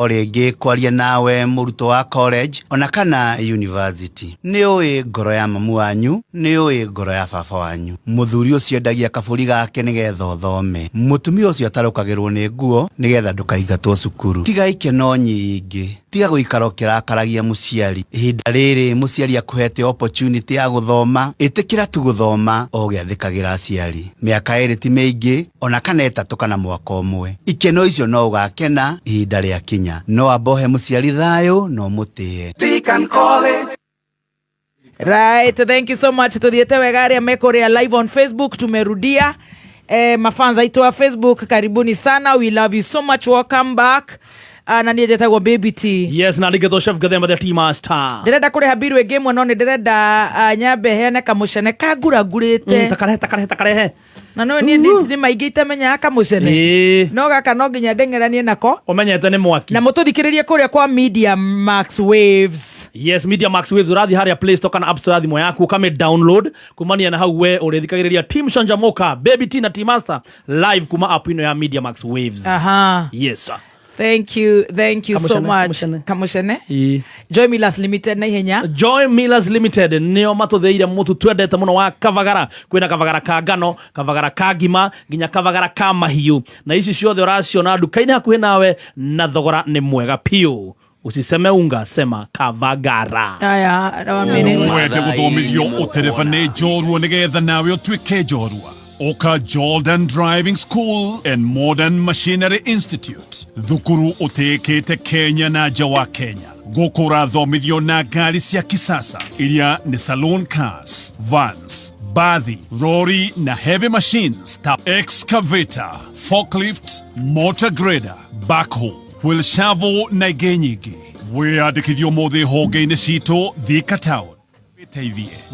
Orege kwaria nawe muruto wa college ona kana university. Niũĩ ngoro ya mamu wanyu, niũĩ ngoro ya baba wanyu. Muthuri ũcio endagia kaburi gake nigetha ũthome. Mutumia ũcio atarũkagĩrwo nĩ nguo nigetha ndũkaingatwo cukuru. Tiga ikeno nyingĩ. Tiga gũikara ũkĩrakaragia mũciari. Ihinda rĩrĩ mũciari akũhete opportunity ya gũthoma. Ĩtĩkĩra tu gũthoma o gĩathĩkagĩra aciari. Mĩaka ĩrĩ ti mĩingĩ ona kana ĩtatũ kana mwaka ũmwe. Ikeno icio no ũgakena ihinda rĩakinya. No abohe mũciari thayũ no mũtĩe. Right, thank you so much. Tuthiete wega aria mekorea live on Facebook, tumerudia. Mafans aitu wa Facebook, karibuni sana. We love you so much. Welcome back. Na niye jetagwo Baby T. Yes, na ligeto chef gathemba the team master. Ndirenda kuri habiru ege mwana ni ndirenda nyambe hene kamucene kaguragurite. Takarehe. Na no ni maigite menya kamucene. No gaka no nginya ndengeranie nako. Omenyete ni mwaki. Na mututhikiririe kuria kwa Media Max Waves. Yes, Media Max Waves urathi haria Play Store kana App Store thimo yaku kame download kumania na hau we urithikagiriria Team Shanjamoka, Baby T na Team Master live kuma app ino ya Media Max Waves. Aha. Yes sir. Thank you so much. Kamushene. Joy Millers Limited na ihenya. Joy Millers Limited nio matutheire mutu twendete muno wa kavagara. Kwina kavagara ka ngano, kavagara ka ngima, nginya kavagara ka mahiu. Na ici ciothe uraciona nduka-ini hakuhi nawe na thogora ni mwega piu. Usiseme unga, sema kavagara. Aya, one minute. Wende guthomithio uterefane njorua nigetha nawe utuike njorua. Oka Jordan Driving School and Modern Machinery Institute. Thukuru utekete Kenya na Jawa Kenya. Gukura thomithio na gari cia kisasa. Iria ni saloon cars, vans, bathi, lorry na heavy machines. Excavator, forklift, motor grader, backhoe, wheel shovel na genyigi. Wiyandikithio mothe honge-ini cito Thika Town.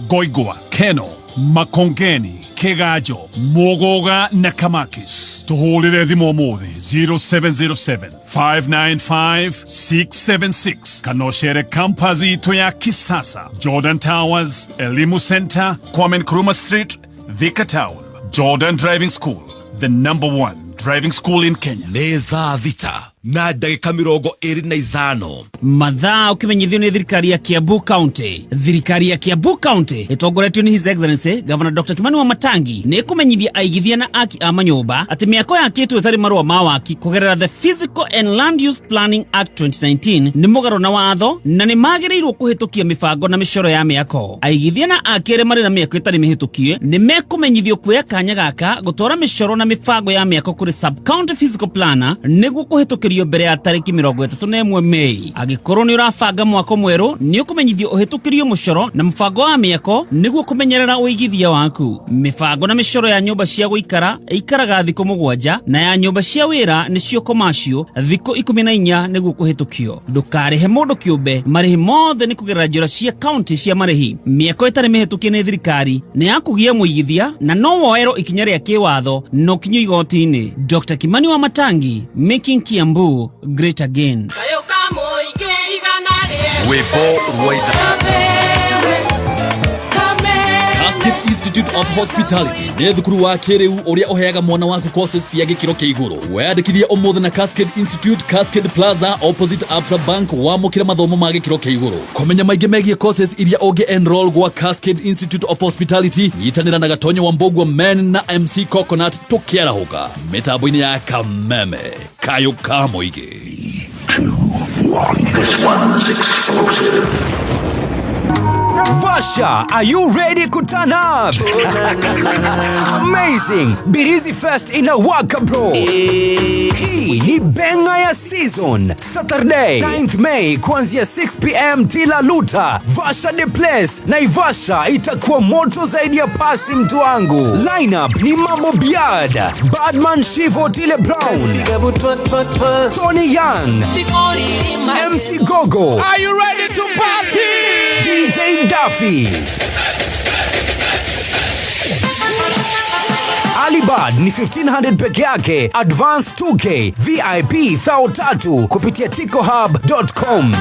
Goigwa, Keno, Makongeni, Kegajo, Mogoga na Kamakis. Tuhulire thimo mothe 0707-595-676. Kanoshere kampazi ito ya kisasa. Jordan Towers, Elimu Center, Kwame Nkrumah Street, Thika Town. Jordan Driving School, the #1 driving school in Kenya. Neza vita na ndagika 25 mathaa ukimenyithio ni thirikari ya Kiambu County. Thirikari ya Kiambu County itongoretio ni His Excellency Governor Dr. Kimani Wamatangi ni kumenyithia aigithia na aki a manyumba ati miako yakitu ithari marua ma waki kugerera the Physical and Land Use Planning Act 2019 ni mugaro na watho na ni magiriirwo kuhitukia mibango na micoro ya miako. Aigithia na akire mari na miako itari mihitukie ni mekumenyithio kuya kanya gaka gutora micoro na mibango ya miako kuri Sub County Physical Planner niguo kuhitukirio mbere ya tariki 31 Mei. Agikorwo ni urabanga mwako mweru ni ukumenyithio uhitukirio mucoro na mbango wa miako niguo kumenyerera uigithia waku. Mibango na micoro ya nyumba cia guikara ikaraga thiko 7 na ya nyumba cia wira nicio commercial thiko 14 niguo kuhitukio. Ndukarihe mundu kiumbe marihi mothe ni kugerera njira cia county cia marihi. Miako itari mihitukie ni thirikari ni yakugia muigithia na no woero ikinya ria kiwatho no kinyo igoti-ini. Dr. Kimani Wamatangi, making Kiambu great again. Cascade Institute of Hospitality ni thukuru wa kiriu uria uheaga mwana waku courses cia gikiro kia iguru. Weyandikithie umuthe na Cascade Institute, Cascade Plaza opposite Absa Bank wa mukira mathomo ma gikiro kia iguru. Komenya maingi megie courses iria unge enroll gwa Cascade Institute of Hospitality. Nyitanira na Gatonyo wa Mbogwa Men na MC Coconut tukiarahuka mitambo-ini ya Kameme kayo ka muingi. 2, 1. This one's explosive. Vasha, are you ready to turn up? Amazing! Birizi Fest in a Waka Bro. Hii ni benga ya season. Saturday 9th May kuanzia 6 PM Tila Luta. Vasha the place. Naivasha itakuwa moto zaidi ya pasi mtu wangu. Lineup ni Mambo Biad, Badman Shivo Tile Brown, Tony Young, MC Gogo. Are you ready to party? DJ Duffy. Alibad ni 1500 peke yake, advance 2K, VIP 3,000 kupitia ticohub.com.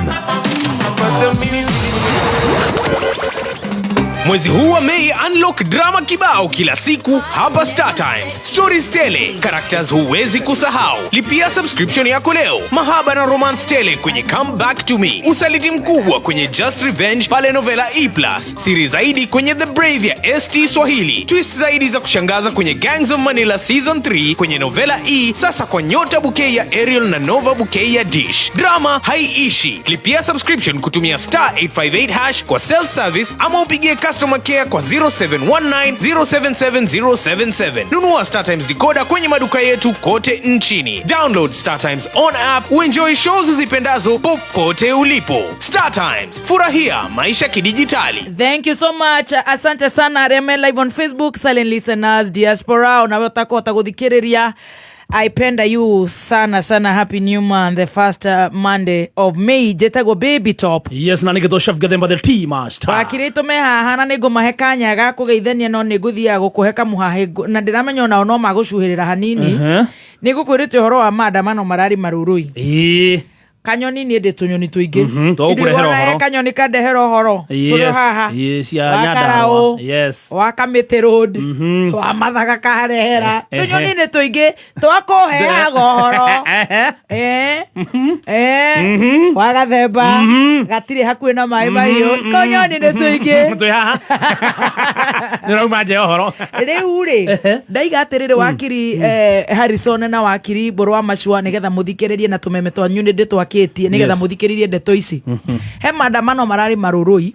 Mwezi huu wa Mei, unlock drama kibao kila siku hapa Star Times. Stories tele, characters huwezi kusahau. Lipia subscription yako leo. Mahaba na romance tele kwenye Come Back to Me. Usaliti mkubwa kwenye Just Revenge pale Novela E+. Siri zaidi kwenye The Brave ya ST Swahili. Twist zaidi za kushangaza kwenye Gangs of Manila Season 3 kwenye Novela E, sasa kwa Nyota Bouquet ya Ariel na Nova Bouquet ya Dish. Drama haiishi. Lipia subscription kutumia *858# kwa self service ama upigie customer care kwa 0719077077. Nunua Star Times decoder kwenye maduka yetu kote nchini. Download Star Times on app uenjoy shows uzipendazo popote ulipo. Star Times, furahia maisha kidijitali. Thank you so much. Asante sana Reme live on Facebook, silent listeners, diaspora, unaweza kuthikiriria. I penda you sana sana. Happy new month, the first Monday of May. Jetagwo baby top. Yes, na nige to chef gathemba the tea master. Akirito me haha na nigo mahekanya ga kugeithania no niguthia gukuheka muhahe na ndiramenya ona no magucuhirira hanini. Nigukwirite horo wa maandamano marari marurui. Kanyoni ni ende tunyoni tuingi. Twakurehera horo. Kanyoni kadehero horo. Tulio haha. Yes, ya Nyandarua. Yes. Wa Kamiti Road. Wa Mathaga karehera. Tunyoni ni tuingi twakuheaga horo. Wa Gathemba. Gatiri hakuhi na mai mahiu. Kanyoni ni tuingi. Twi haha. Nirauma je horo. Riu ri ndaiga atiriri wakiri Harrison na wakiri Borwa Mashua nigetha muthikiririe na tumeme twanyu ni nditwakitie nigetha muthikiririe ndeto ici. He maandamano marari marurui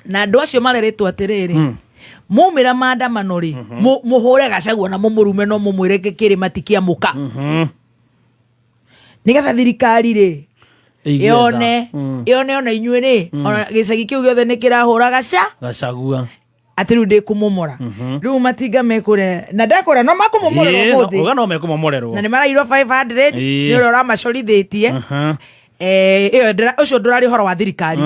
na andu acio mareretwo atiriri mumira maandamano ri muhure Gachagua na mumurume no mumwire kiri matikia muka nigetha thirikari ri yone ona inyue ri ona gicagi kiu giothe nikirahura Gachagua atiru ndi kumomora riu matinga mekure na ndakora no makumomorerwo muthi ugano mekumomorerwo na ni marairo 500 ni rora macorithitie ucio ndurari horo wa thirikari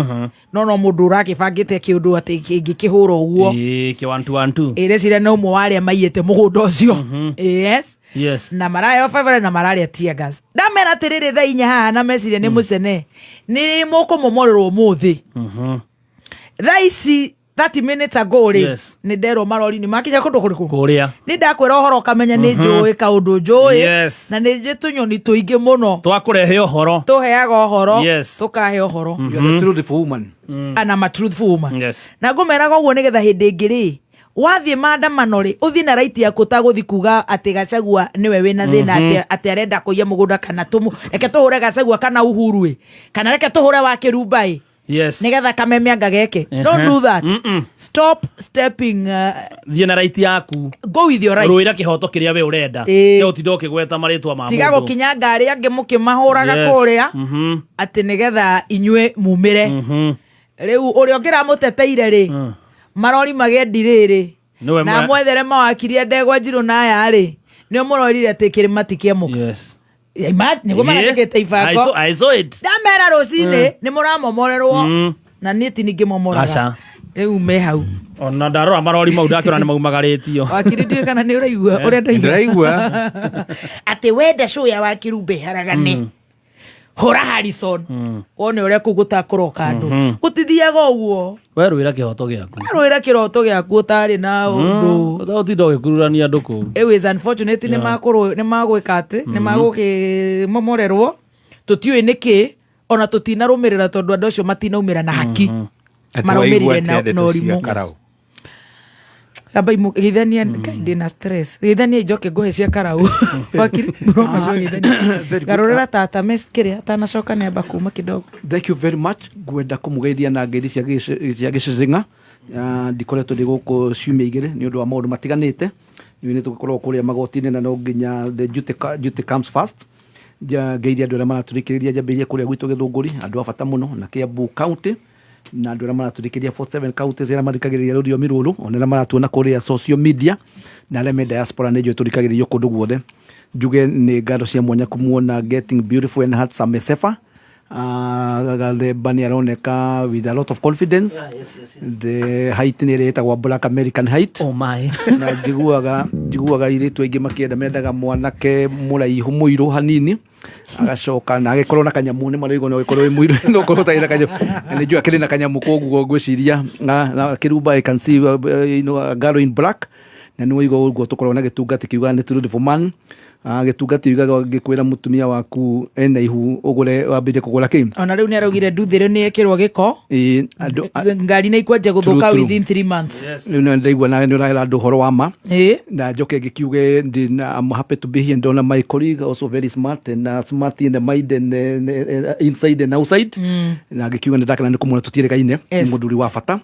no mundu urakibangite kiundu ati kingikihura uguo ki 112 irecire no umwe waria maiyete mugunda ucio yes na marayo 500 na mararia tear gas ndamera atiriri thaa inya haha na meciria ni mucene ni mukumomorerwo muthi thaa ici 30 minutes ago ri ni ndero marori ni makinya kundu kuriku kuria ni ndakwira horo kamenya ni njui kaundu njui na ni nditunyoni tuingi muno twakurehe horo tuheaga horo tukahe horo the truthful woman ana truthful woman na ngumeraga uguo nigetha hindi ngiri wathie maandamano ri uthie na right yaku taguthi kuga ati Gachagua niwe wina thina ati arenda kuiya mugunda kana tumu reke tuhure Gachagua kana Uhuru kana reke tuhure wa Kirumbai nigetha kamemia ngageke don't do that. Stop stepping thie na right yaku go with your right ruira kihoto kiria we urenda ke utindo kigweta maritwa ma mundu tiga gukinya ngari ange mukimahuraga kuria ati nigetha inyue mumire riu uria ngira muteteire ri marori magendiriri na mwethere mawakiria Ndegwa Njiru na aya ri nio murorire ati kirima tikiamuka ni goma ngete ifako I saw it ndamera rocine ni muramomorerwo na niti ningi momoraga riu me hau ona ndarora marori mau ndakira ni maumagaritio wakiridio kana ni uraigua uria ndaigua ati wende cuya wa Kirumbe haragane hora Harrison one uria kugutakuroka andu gutithiaga uguo we ruira kihoto giaku utari na undu utindo gikururania andu ku it is unfortunate ni magwika ati ni magukimomorerwo tutiui niki ona tutinarumirira tondu andu acio matinaumira na haki marumirire na urimu aba imugithania kainde na stress githania njoke nguhe cia karau wakiri Roma cio githania garurira tata mes kire atana coka neba kuma kidogo. Thank you very much gwenda kumugeithia na ngiri cia gicizinga ndikoretwo ndi guku ciumia igiri ni undu wa maundu matiganite ni tugikorwo kuria magotini na no nginya the duty comes first ngeiria andu aria maraturikiriria njambirie kuria gwitu Githunguri andu abata muno na Kiambu County na andu aria maraturikiriria 47 counties aria mathikagiriria ruriomi ruru ona maratuona kuria social media na aria me diaspora ne turikagiririo kundu guothe njuge ni ngado cia mwanya kumuona getting beautiful and handsome Sefa the bani aroneka with a lot of confidence. The height ni retagwa Black American height. Oh my. Na jiguaga iritu aingi makienda mendaga mwanake muraihu muiru hanini agacoka na agikorwo na kanyamu ni marigo no ikorwo mwiru no korwo ta ina kanyamu ni jua kiri na kanyamu koguo ngwiciria na kirumba I can see a girl in black na ni wigo uguo tukorwo na gitungati kiuga ni true for man gitungati yugaga gikwira mutumia waku ena ihu ugure wambire kugura ki ona riu ni araugire nduthire ni ekirwo giko ngari ni ikwanjia guthuka within 3 months riu ni ndaigua na ni urahera andu horo wa ma na njoke ngikiuge I'm happy to be here ndona my colleague also very smart and smart in the mind and inside and outside na ngikiuga ndakana ni kumuna tutieregaine muduri wa bata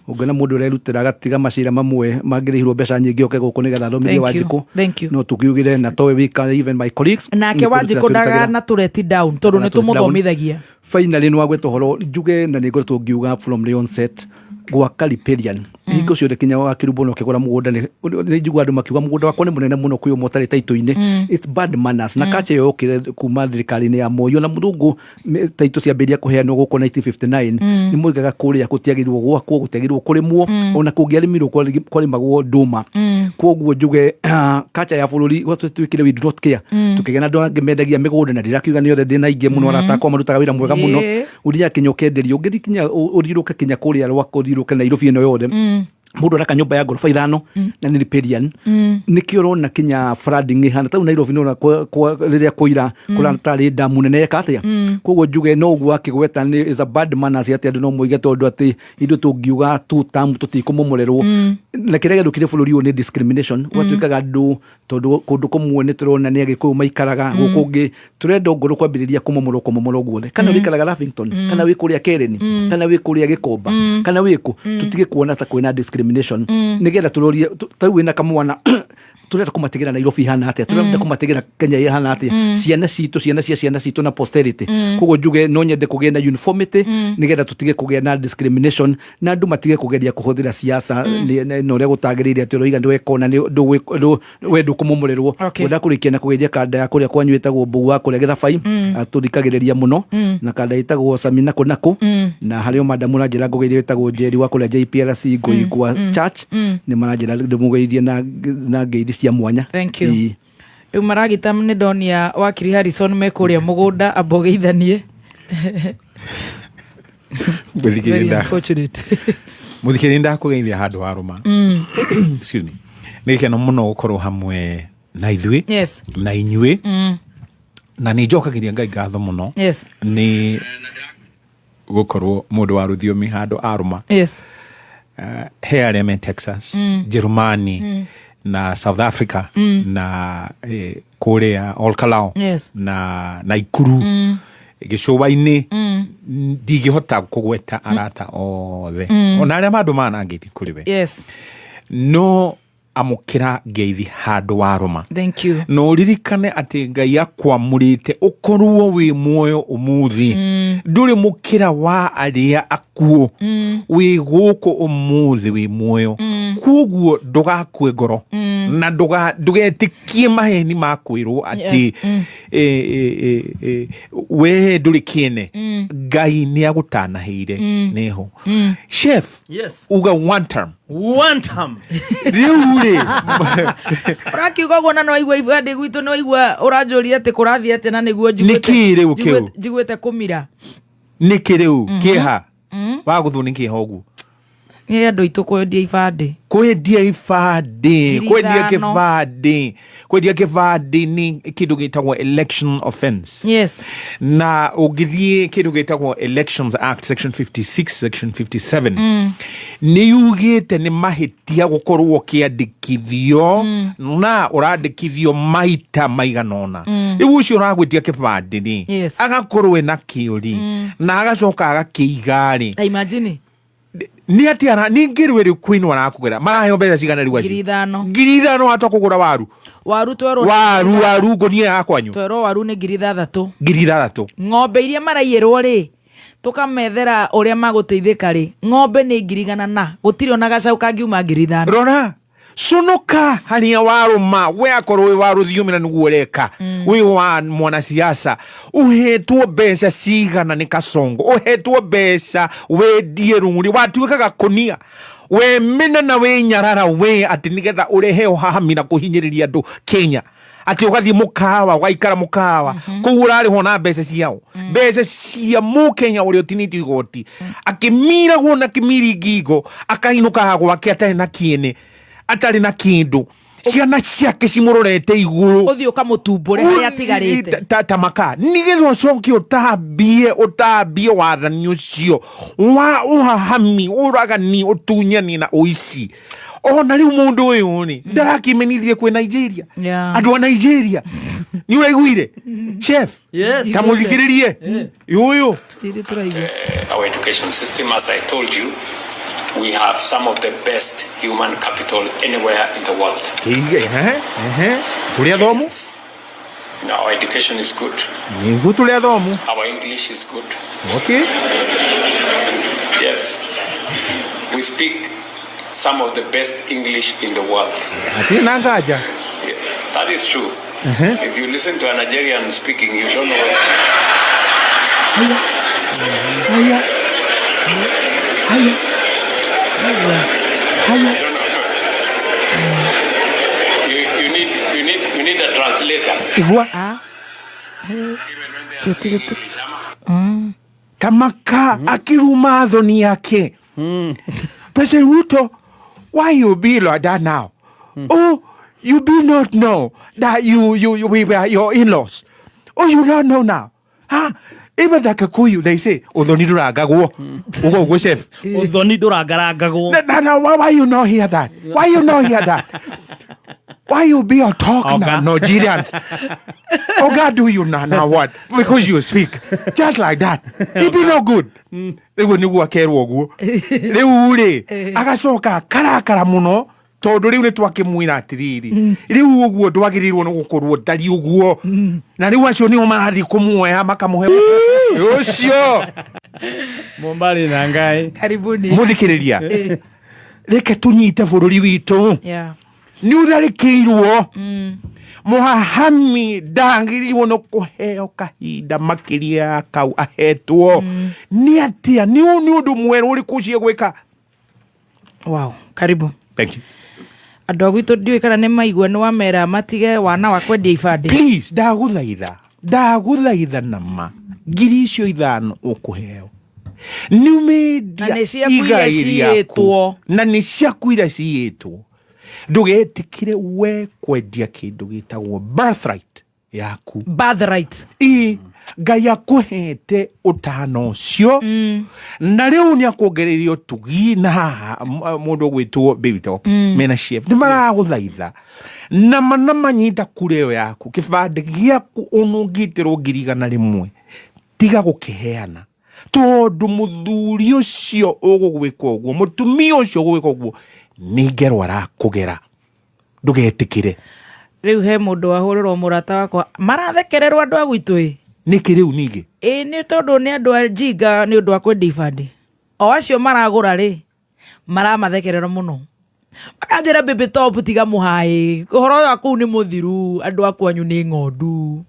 ungena mundu urerutira gatiga macira mamwe mangirihirwo mbeca nyingi oke guku ni getha thomithie Wanjiku no tukiugire na towe even my colleagues nake Wanjiku ndaga na tureti down tondu ni tumuthomithagia finally no agwetwo horo njuge na ni ngoretwo ngiuga from the onset gwa Caliperian hingo ciothe kinya wa kirumbo no kigura mugunda ni njigua andu makiuga mugunda wakwa ni munene muno kuyo motari taito-ini it's bad manners na kache yokire kuma thirikari-ini ya Moi na murungu taito ciambiria kuheanwo guko 1959 ni muigaga kuria gutiagirwo gwakwo gutiagirwo kurimwo ona kungiarimirwo kwarimagwo nduma koguo njuge kacha ya bururi twikire we do not care tukigena ndona ngimendagia migunda na ndirakiuga ni othe na ingi muno aratakwa marutaga wira mwega muno uria kinyokenderio ngirikinya uriruka kinya kuria rwako riruka Nairobi ino yothe mundu araka nyumba ya gorofa 5 na ni riparian nikio rona kinya flooding ihana tau Nairobi no riria kuira kurantari damu nene katia koguo njuge no guo akigweta ni is a bad manners ati andu no muige tondu ati indu tungiuga tu tam tutikumomorerwo na kirega ndukire bururi ni discrimination watwikaga andu tondu kundu kumwe ni turona ni agikuyu maikaraga gukungi turenda ngoro kwambiriria kumomoro guothe kana wikaraga Lavington kana wikuria Kereni kana wikuria Gikomba kana wiku tutige kuona ta kwina discrimination nigetha turorie tau wina kamwana turenda kumategera Nairobi hana atia turenda kumategera Kenya hana atia ciana citu na posterity koguo njuge no nyende kugia na uniformity nigetha tutige kugia na discrimination na andu matige kugeria kuhuthira siasa no ria gutagirire ati roiga ndwekona ndu kumomorerwo wenda kurikia na kugeria kanda ya kuria kwanywetagwo mbugu wa kuregera fai aturikagiriria muno na kanda itagwo Samina Kunako na hario madamu na njira ngugeire itagwo Njeri wa kuria JPRC ngoigwa church ni manajira ndimugeirie na ngeiri cia mwanya. Thank you. Riu maragita ni Donia Wakiri Harrison me kuria mugunda abogeithanie. Muthikirinda kugeithia handu haruma. Excuse me. Nikeno muno gukorwo hamwe na ithui na inyui na ni njokagiria Ngai ngatho muno ni gukorwo mundu wa ruthiomi handu aruma here in Texas Germany na South Africa na Korea Olkalao na Naikuru gicuba-ini ndigihota kugweta arata othe ona aria mandu manangiti kuri we no amukira ngeithi handu waruma. Thank you. No ririkane ati Ngai akwamurite ukorwo wi muoyo umuthi nduri mukira wa aria akuo wi guko umuthi wi muoyo koguo ndugakue ngoro na ndugetikie maheni makwirwo ati we nduri kiene Ngai ni agutanaheire neho chef uga one term riuri rakiuga gona no igwa ibande gwitu no igwa uranjuri ati kurathi ati na niguo njigwete kumira niki riu kiha wa guthuni kiha ogu ni andu itu kwendia ibande kwendia kivande ni kindu gitagwo election offense na ugithie kindu gitagwo Elections Act section 56 section 57 ni yugite ni mahitia gukorwo kiandikithio na urandikithio maita maiganona riu ucio uragwitia kivande ni agakorwo na kiuri na agacoka agakiigari imagine ni atiara ni ngirweri Queen warakugera marayo mbeca cigana riu acio 5,000 watwa kugura waru twero waru ngonia yakwanyu twero waru ni 6,000 ng'ombe iria maraiyirwo ri tukamethera uria maguteithika ri ng'ombe ni 1,000 na gutiri ona gacau kangiuma 5,000 rona sunuka haria waruma we akorwo we waruthiumi na niguo reka we wa mwana siasa uhetwo mbeca cigana ni Kasongo uhetwo mbeca we die runguri watuikaga kunia we mina na we nyarara we ati nigetha urehe hahamira kuhinyiriria andu Kenya ati ugathie mukawa ugaikara mukawa kou urari hona mbeca ciao mbeca cia Mukenya uria utinitio igoti akimiragwo na kimiringingo akainuka gwake atari na kiene atari na kindu ciana ciake cimurorete iguru uthi ukamutumbure haria atigarite tamaka nigetha ucoke utambie wathani ucio wa uhahami uragani utunyani na uici ona riu mundu uyu ni ndarakimenithie kwi Nigeria andu a Nigeria ni uraiguire chef tamuthikiririe yuyu our education system, as I told you, we have some of the best human capital anywhere in the world. Our education is good. Our English is good. Okay. Yes. We speak some of the best English in the world. Yeah, that is true. If you listen to a Nigerian speaking, you don't know. You need a translator. Tamaka akiruma thoni yake. President Ruto, why you be like that now? Oh, you do not know that we were your in-laws. Oh, you don't know now. Huh? Even the Kikuyu, they say, Udhoni duragagwo. Ugo chef. Udhoni duragaragagwo. No, why you not hear that? Why you not hear that? Why you be a talk now, Nigerians? Oh God, do you now what? Because you speak just like that. It be no good. They will know what care wogu. They will agasoka karakara muno. Tondu riu ni twakimwira atiriri riu uguo ndwagirirwo ni gukorwo ndari uguo na riu acio ni marathi kumuoya makamuhe ucio Mombari na ngai karibuni muthikiriria reke tunyite bururi witu ni utharikirwo muhahami ndangiriwo no kuheo kahinda makiria kau ahetwo ni atia ni undu mweru uri kucie gwika. Wow, karibu. Thank you. Andu agwitu ndiwe kana ne maigwa ni wamera matige wana wa kwendia ibande. Please ndaguthaitha nama ngiri icio 5 ukuheo ni media igairia na ni ciakuira ciitwo ndugetikire we kwendia kindu gitagwo birthright yaku. Birthright Ngai akuhete utano cio na riu ni akuongererio tugi na haha mundu gwitwo baby top mena chef ni maraguthaitha na manyita kureo yaku kibande giaku unungitirwo ngirigana rimwe tiga gukiheana tondu muthuri ucio ugugwika uguo mutumia ucio ugugwika uguo ni ngero arakugera ndugetikire. Riu he mundu wahururwo murata wakwa marathekererwo andu agwitu niki riu ningi ni tondu ni andu ajinga ni undu wa kwendia ibande o acio maragura ri maramathekererwo muno makanjira baby top tiga muhai horo waku ni muthiru andu akwanyu ni ng'ondu.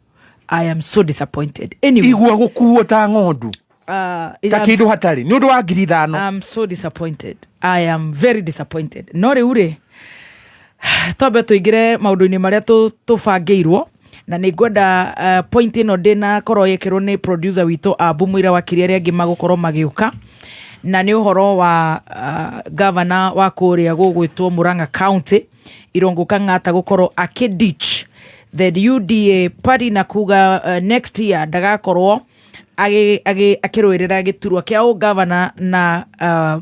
I am so disappointed. Anyway, igwa gukuo ta ng'ondu ta kindu hatari ni undu wa ngiri 5. I'm so disappointed. I am very disappointed. No riu ri tobe tuigire maundu-ini maria tubangiirwo na ni ngwenda point ino ndina korwo yekirwo ni producer witu Abu mwira wa kiria ringi magukorwo magiuka na ni uhoro wa governor wa kuria gugwitwo Murang'a County Irungu Kang'ata gukorwo akiditch the UDA party na kuga next year ndagakorwo akirwirira giturwa kia governor na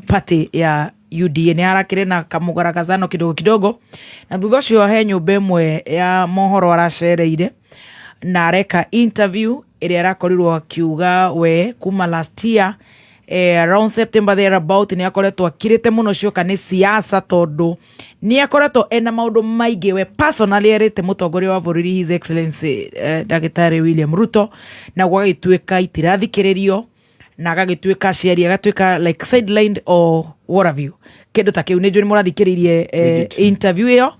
party ya UDA ni harakire na kamugaragazano kidogo na thutha ucio he nyumba imwe ya mohoro aracereire na areka interview iria arakorirwo akiuga we kuma last year around September there about ni akoretwo akirite muno cioka ni siasa tondu ni akoretwo ena maundu maige we personally erite mutongoria wa bururi His Excellency Dagitari William Ruto na gwagituika itirathikiririo na agagituika ciari agatuika like sidelined or what have you kindu ta kiu ni njuri murathikiririe interview iyo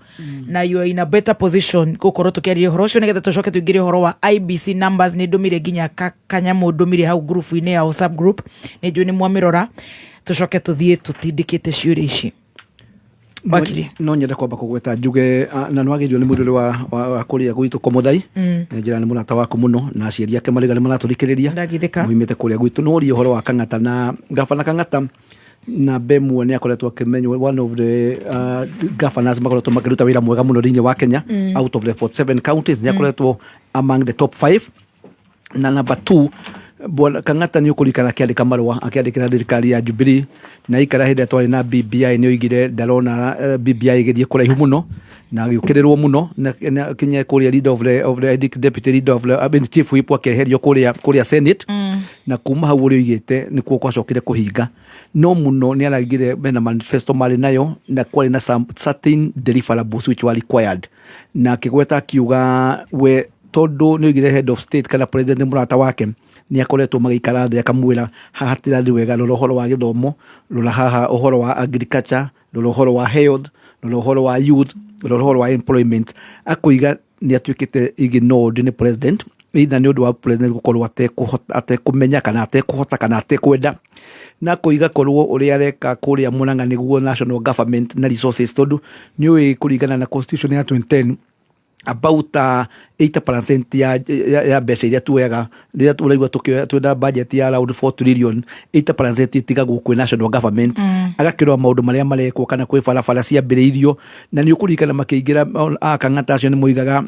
na you are in a better position gukorwo tukiaria horo cio nigetha tucoke tuingire horo wa IBC numbers ni ndumire nginya kanyamu ndumire hau group ine ya WhatsApp group ni njuri ni mwamirora tucoke tuthie tutindikite ciuri ici. wakiri no nyenda kwamba kugweta njuge na nwagirio ni mundu wa kuria gwitu Komuthai njira ni murata waku muno na aciari ake marigale maraturikiriria muimite kuria gwitu no ri uhoro wa Kang'ata na gavana Kang'ata na Bemwo ni akoretwo akimenywo one of the governors makoretwo makiruta wira mwega muno thiini wa Kenya out of the 47 counties ni akoretwo among the top 5 na number 2 Bwana Kang'ata ni ukurikana akiandika marua akiandikira thirikari ya Jubilee na ikara hinde twari na BBI ni oigire ndarona BBI igithie kuraihu muno na giukirirwo muno na Kenya kuria leader of the deputy leader of the chief whip akeherio kuria Senate na kuma hau uri oigite ni kuo kwacokire kuhinga no muno ni aragire bena manifesto mari nayo na kwari na some certain deliverables which were required na kigweta kiuga we tondu ni oigire head of state kana president murata wake ni akoretwo magikara thĩ akamwĩra haha tirathi wega rora ũhoro wa gĩthomo rora haha ũhoro wa agriculture rora ũhoro wa health rora ũhoro wa youth rora ũhoro wa employment akoiga ni atuĩkĩte ignored ni president ina ni ũndũ wa president gũkorwo atekũmenya kana atekũhota kana atekwenda na koiga korwo ũrĩa areka kũrĩa Mũrang'a nĩguo national government na resources tondu nĩũĩ kũringana na constitution ya 2010 about 8% ya mbeca iria tuoyaga rĩrĩa tũraigua twenda budget ya around 4 trillion 8% itigagwo kwĩ national government agakĩrwo maũndũ marĩa marekwo kana kwĩ barabara ciambĩrĩirio na nĩ ũkũririkana makĩingĩra Kang'ata acio nĩ moigaga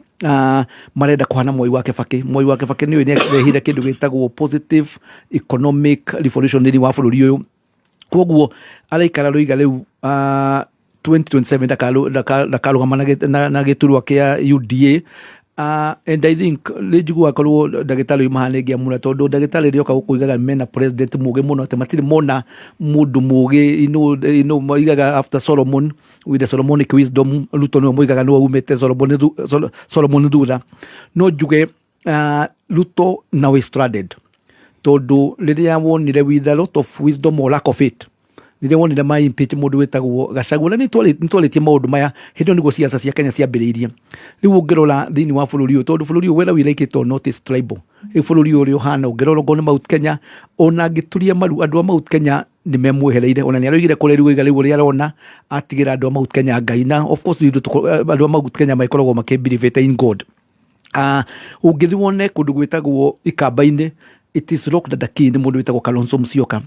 marenda kũhana Mwai wa Kĩbakĩ nĩ rehire kĩndũ gĩtagwo positive economic revolution thĩinĩ wa bũrũri ũyũ koguo araikara rũiga rĩu 2027 ndakarũgama na gĩturwa kĩa UDA and I think njiguaga korwo ndagĩtarĩ mahanĩgia mũno tondũ ndagĩtarĩ rĩoka gũkũigaga mena president mũgĩ mũno atĩ matirĩ mona mũndũ mũgĩ moigaga after Solomon with the Solomonic wisdom Ruto nĩwe moigaga nĩwe umĩte Solomon thutha no njuge Ruto now is stranded tondu rĩrĩa wonire with a lot of wisdom or lack of it rĩrĩa wonire mai impeach mũndũ wĩtagwo Gachagua na nĩtwarĩtie maũndũ maya hĩndĩ nĩguo siasa cia Kenya ciambĩrĩirie rĩu ũngĩrora thĩinĩ wa bũrũri ũyũ tondũ bũrũri ũyũ whether we like it or not is tribal bũrũri ũyũ ũhana ũngĩrora ngone Mount Kenya ona angĩturia maru andũ a Mount Kenya nĩ memwehereire ona nĩ aroigire kũrĩa rĩu iga rĩu ũrĩa arona atigĩra andũ a Mount Kenya Ngai na of course andũ a Mount Kenya makoragwo makĩbelieve in God ũngĩthi wone kũndũ gwĩtagwo Ikamba-inĩ it is rock that key nĩ mũndũ wĩtagwo Kalonzo Musyoka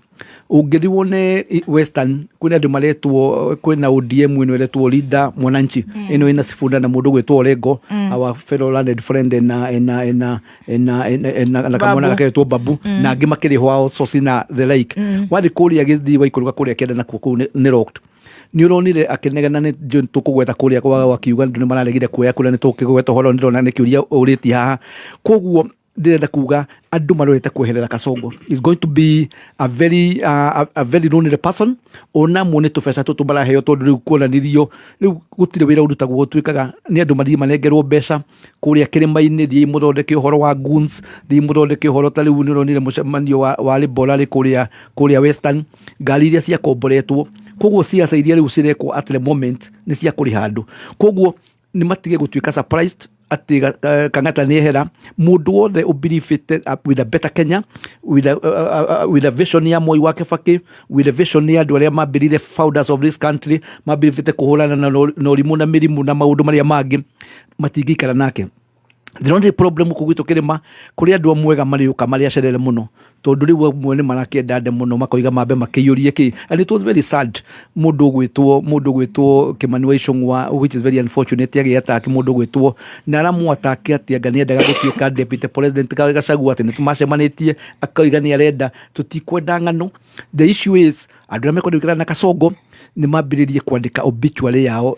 ũngĩthi wone Western kwĩna andũ maretwo kwĩna ODM ĩno ĩretwo leader Mwananchi ĩno ĩna Sifuna na mũndũ gwĩtwo Orengo our fellow learned friend na kamwana gaketwo Babu na angĩ makĩrĩ hwao Sosi na the like wathi kũrĩa gĩthii waikũrũka kũrĩa kĩenda nakuo kũu nĩ rocked nĩ ũronire akĩnegana nĩ tũkũgweta kũrĩa kwaga wakiuga ndũ nĩ mararegire kuoya kũrĩa nĩ tũkĩgweta ũhoro nĩrona nĩ kĩũria ũrĩti haha koguo ndĩrenda kuga andũ marorete kweherera Kasongo is going to be a very lonely person ona muone tũbeca tũtũ maraheo tondũ rĩu kuonanirio rĩu gũtirĩ wĩra ũrutagwo gũtuĩkaga nĩ andũ mathiĩ manengerwo mbeca kũrĩa kĩrĩma-inĩ thiĩ mũthondeke ũhoro wa goons thiĩ mũthondeke ũhoro ta rĩu nĩ ũronire mũcemanio wa Liborari kũrĩa Western ngari iria ciakomboretwo koguo siasa iria rĩu cirekwo at the moment nĩ cia kũrĩha andũ koguo nĩ matige gũtuĩka surprised ati Kang'ata nĩ ehera mũndũ wothe ũbirifĩte with a better Kenya with a vision ya Mwai wa Kĩbakĩ with a vision ya andũ arĩa mambĩrire founders of this country mambĩrĩte kũhũrana na ũrimũ na mĩrimũ na maũndũ marĩa mangĩ matingĩikara nake the only problem kugwito kirima kuri andu amwega mariuka mari acerere muno tondu riu amwe ni marakenda ande muno makoiga mambe makiyurie ki and it was very sad mundu gwitwo Kimani wa Icũng'wa which is very unfortunate yagi attack mundu gwitwo na aramu attack ati anga ni endaga gutuika deputy president Gachagua ati nitumacemanĩtie akoiga ni arenda tutikwenda ng'ano the issue is andu amekwenda na Kasongo ni mambĩrĩrie kwandĩka obituary yao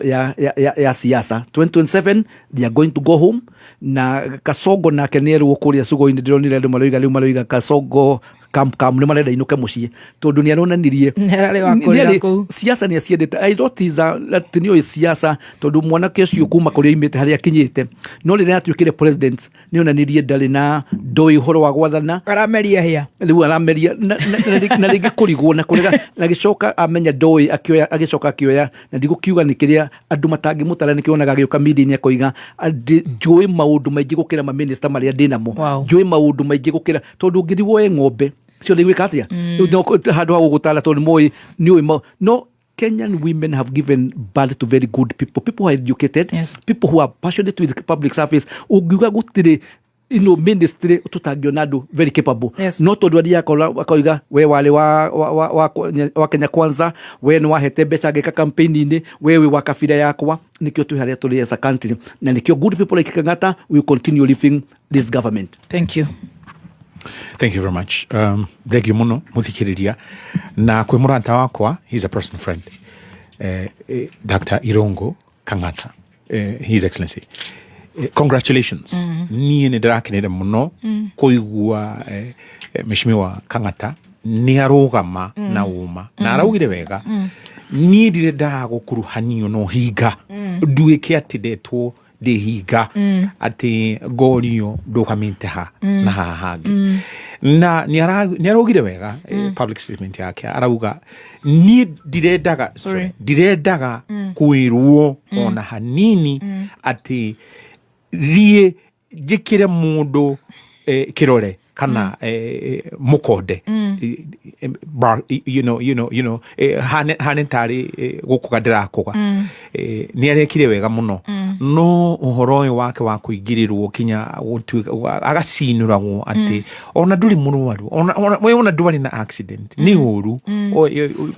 ya siasa 2027 they are going to go home na Kasongo nake nĩerwo kũrĩa Sugo-inĩ ndĩronire andũ maroiga Kasongo kam nĩ marenda inuke muciĩ tondu nĩ aronanirie siasa nĩ aciendete I thought is nĩ siasa tondu mwanake ũcio kuma kũrĩa imĩte harĩa akinyĩte no rĩrĩa atuĩkire president nĩ onanirie ndarĩ na ndoi ũhoro wa gwathana arameria hĩa rĩu arameria na rĩngĩ kũrigwo na kũrega na gĩcoka amenya ndoi agĩcoka akĩoya na ndigũkiuga nĩ kĩrĩa andũ matangĩmũtara nĩ kĩonaga gĩũka media-inĩ akoiga njũĩ maũndũ maingĩ gũkĩra maminista marĩa ndĩnamo njũĩ maũndũ maingĩ gũkĩra tondu ngĩthi woe ng'ombe cio nĩ gwĩka atĩa handũ ha gũgũtara tondu moĩ nĩũĩ no Kenyan women have given birth to very good people who are educated, people who are passionate with public service. Ugiuga gutire ministry tutangionado very capable. Not odwadi akoiga we wale wa Kenya Kwanza, we ni wahete becha geka campaign-ini, wewe wakabira yakwa, nikio tu haria tuli as a country, na nikio good people like Kang'ata will continue living this government. Thank you. Thank you very much. Thank you muno muthikiriria na kwe murata wakwa, he's a personal friend, Dr. Irungu Kang'ata, His Excellency. Congratulations. Niĩ nĩ ndĩrakenera mũno kũigua Mheshimiwa Kang'ata nĩ arũgama na uma na araugire wega. Niĩ ndirenda gũkuruhanio no hinga nduĩke atĩ ndetwo ndĩ hinga atĩ ngorio ndũgamĩte ha na haha hangĩ. Na nĩ araugire wega public statement yake arauga niĩ ndirendaga kwĩrwo ona hanini atĩ thiĩ njĩkĩre mũndũ kĩrore kana mũkonde, hane tarĩ gũkũga ndĩrakũga. Nĩ arekire wega mũno, no ũhoro ũyũ wake wa kũingĩrĩrwo kinya agacinũragwo atĩ ona ndũrĩ mũrwaru, ona ndwarĩ na accident nĩ ũru.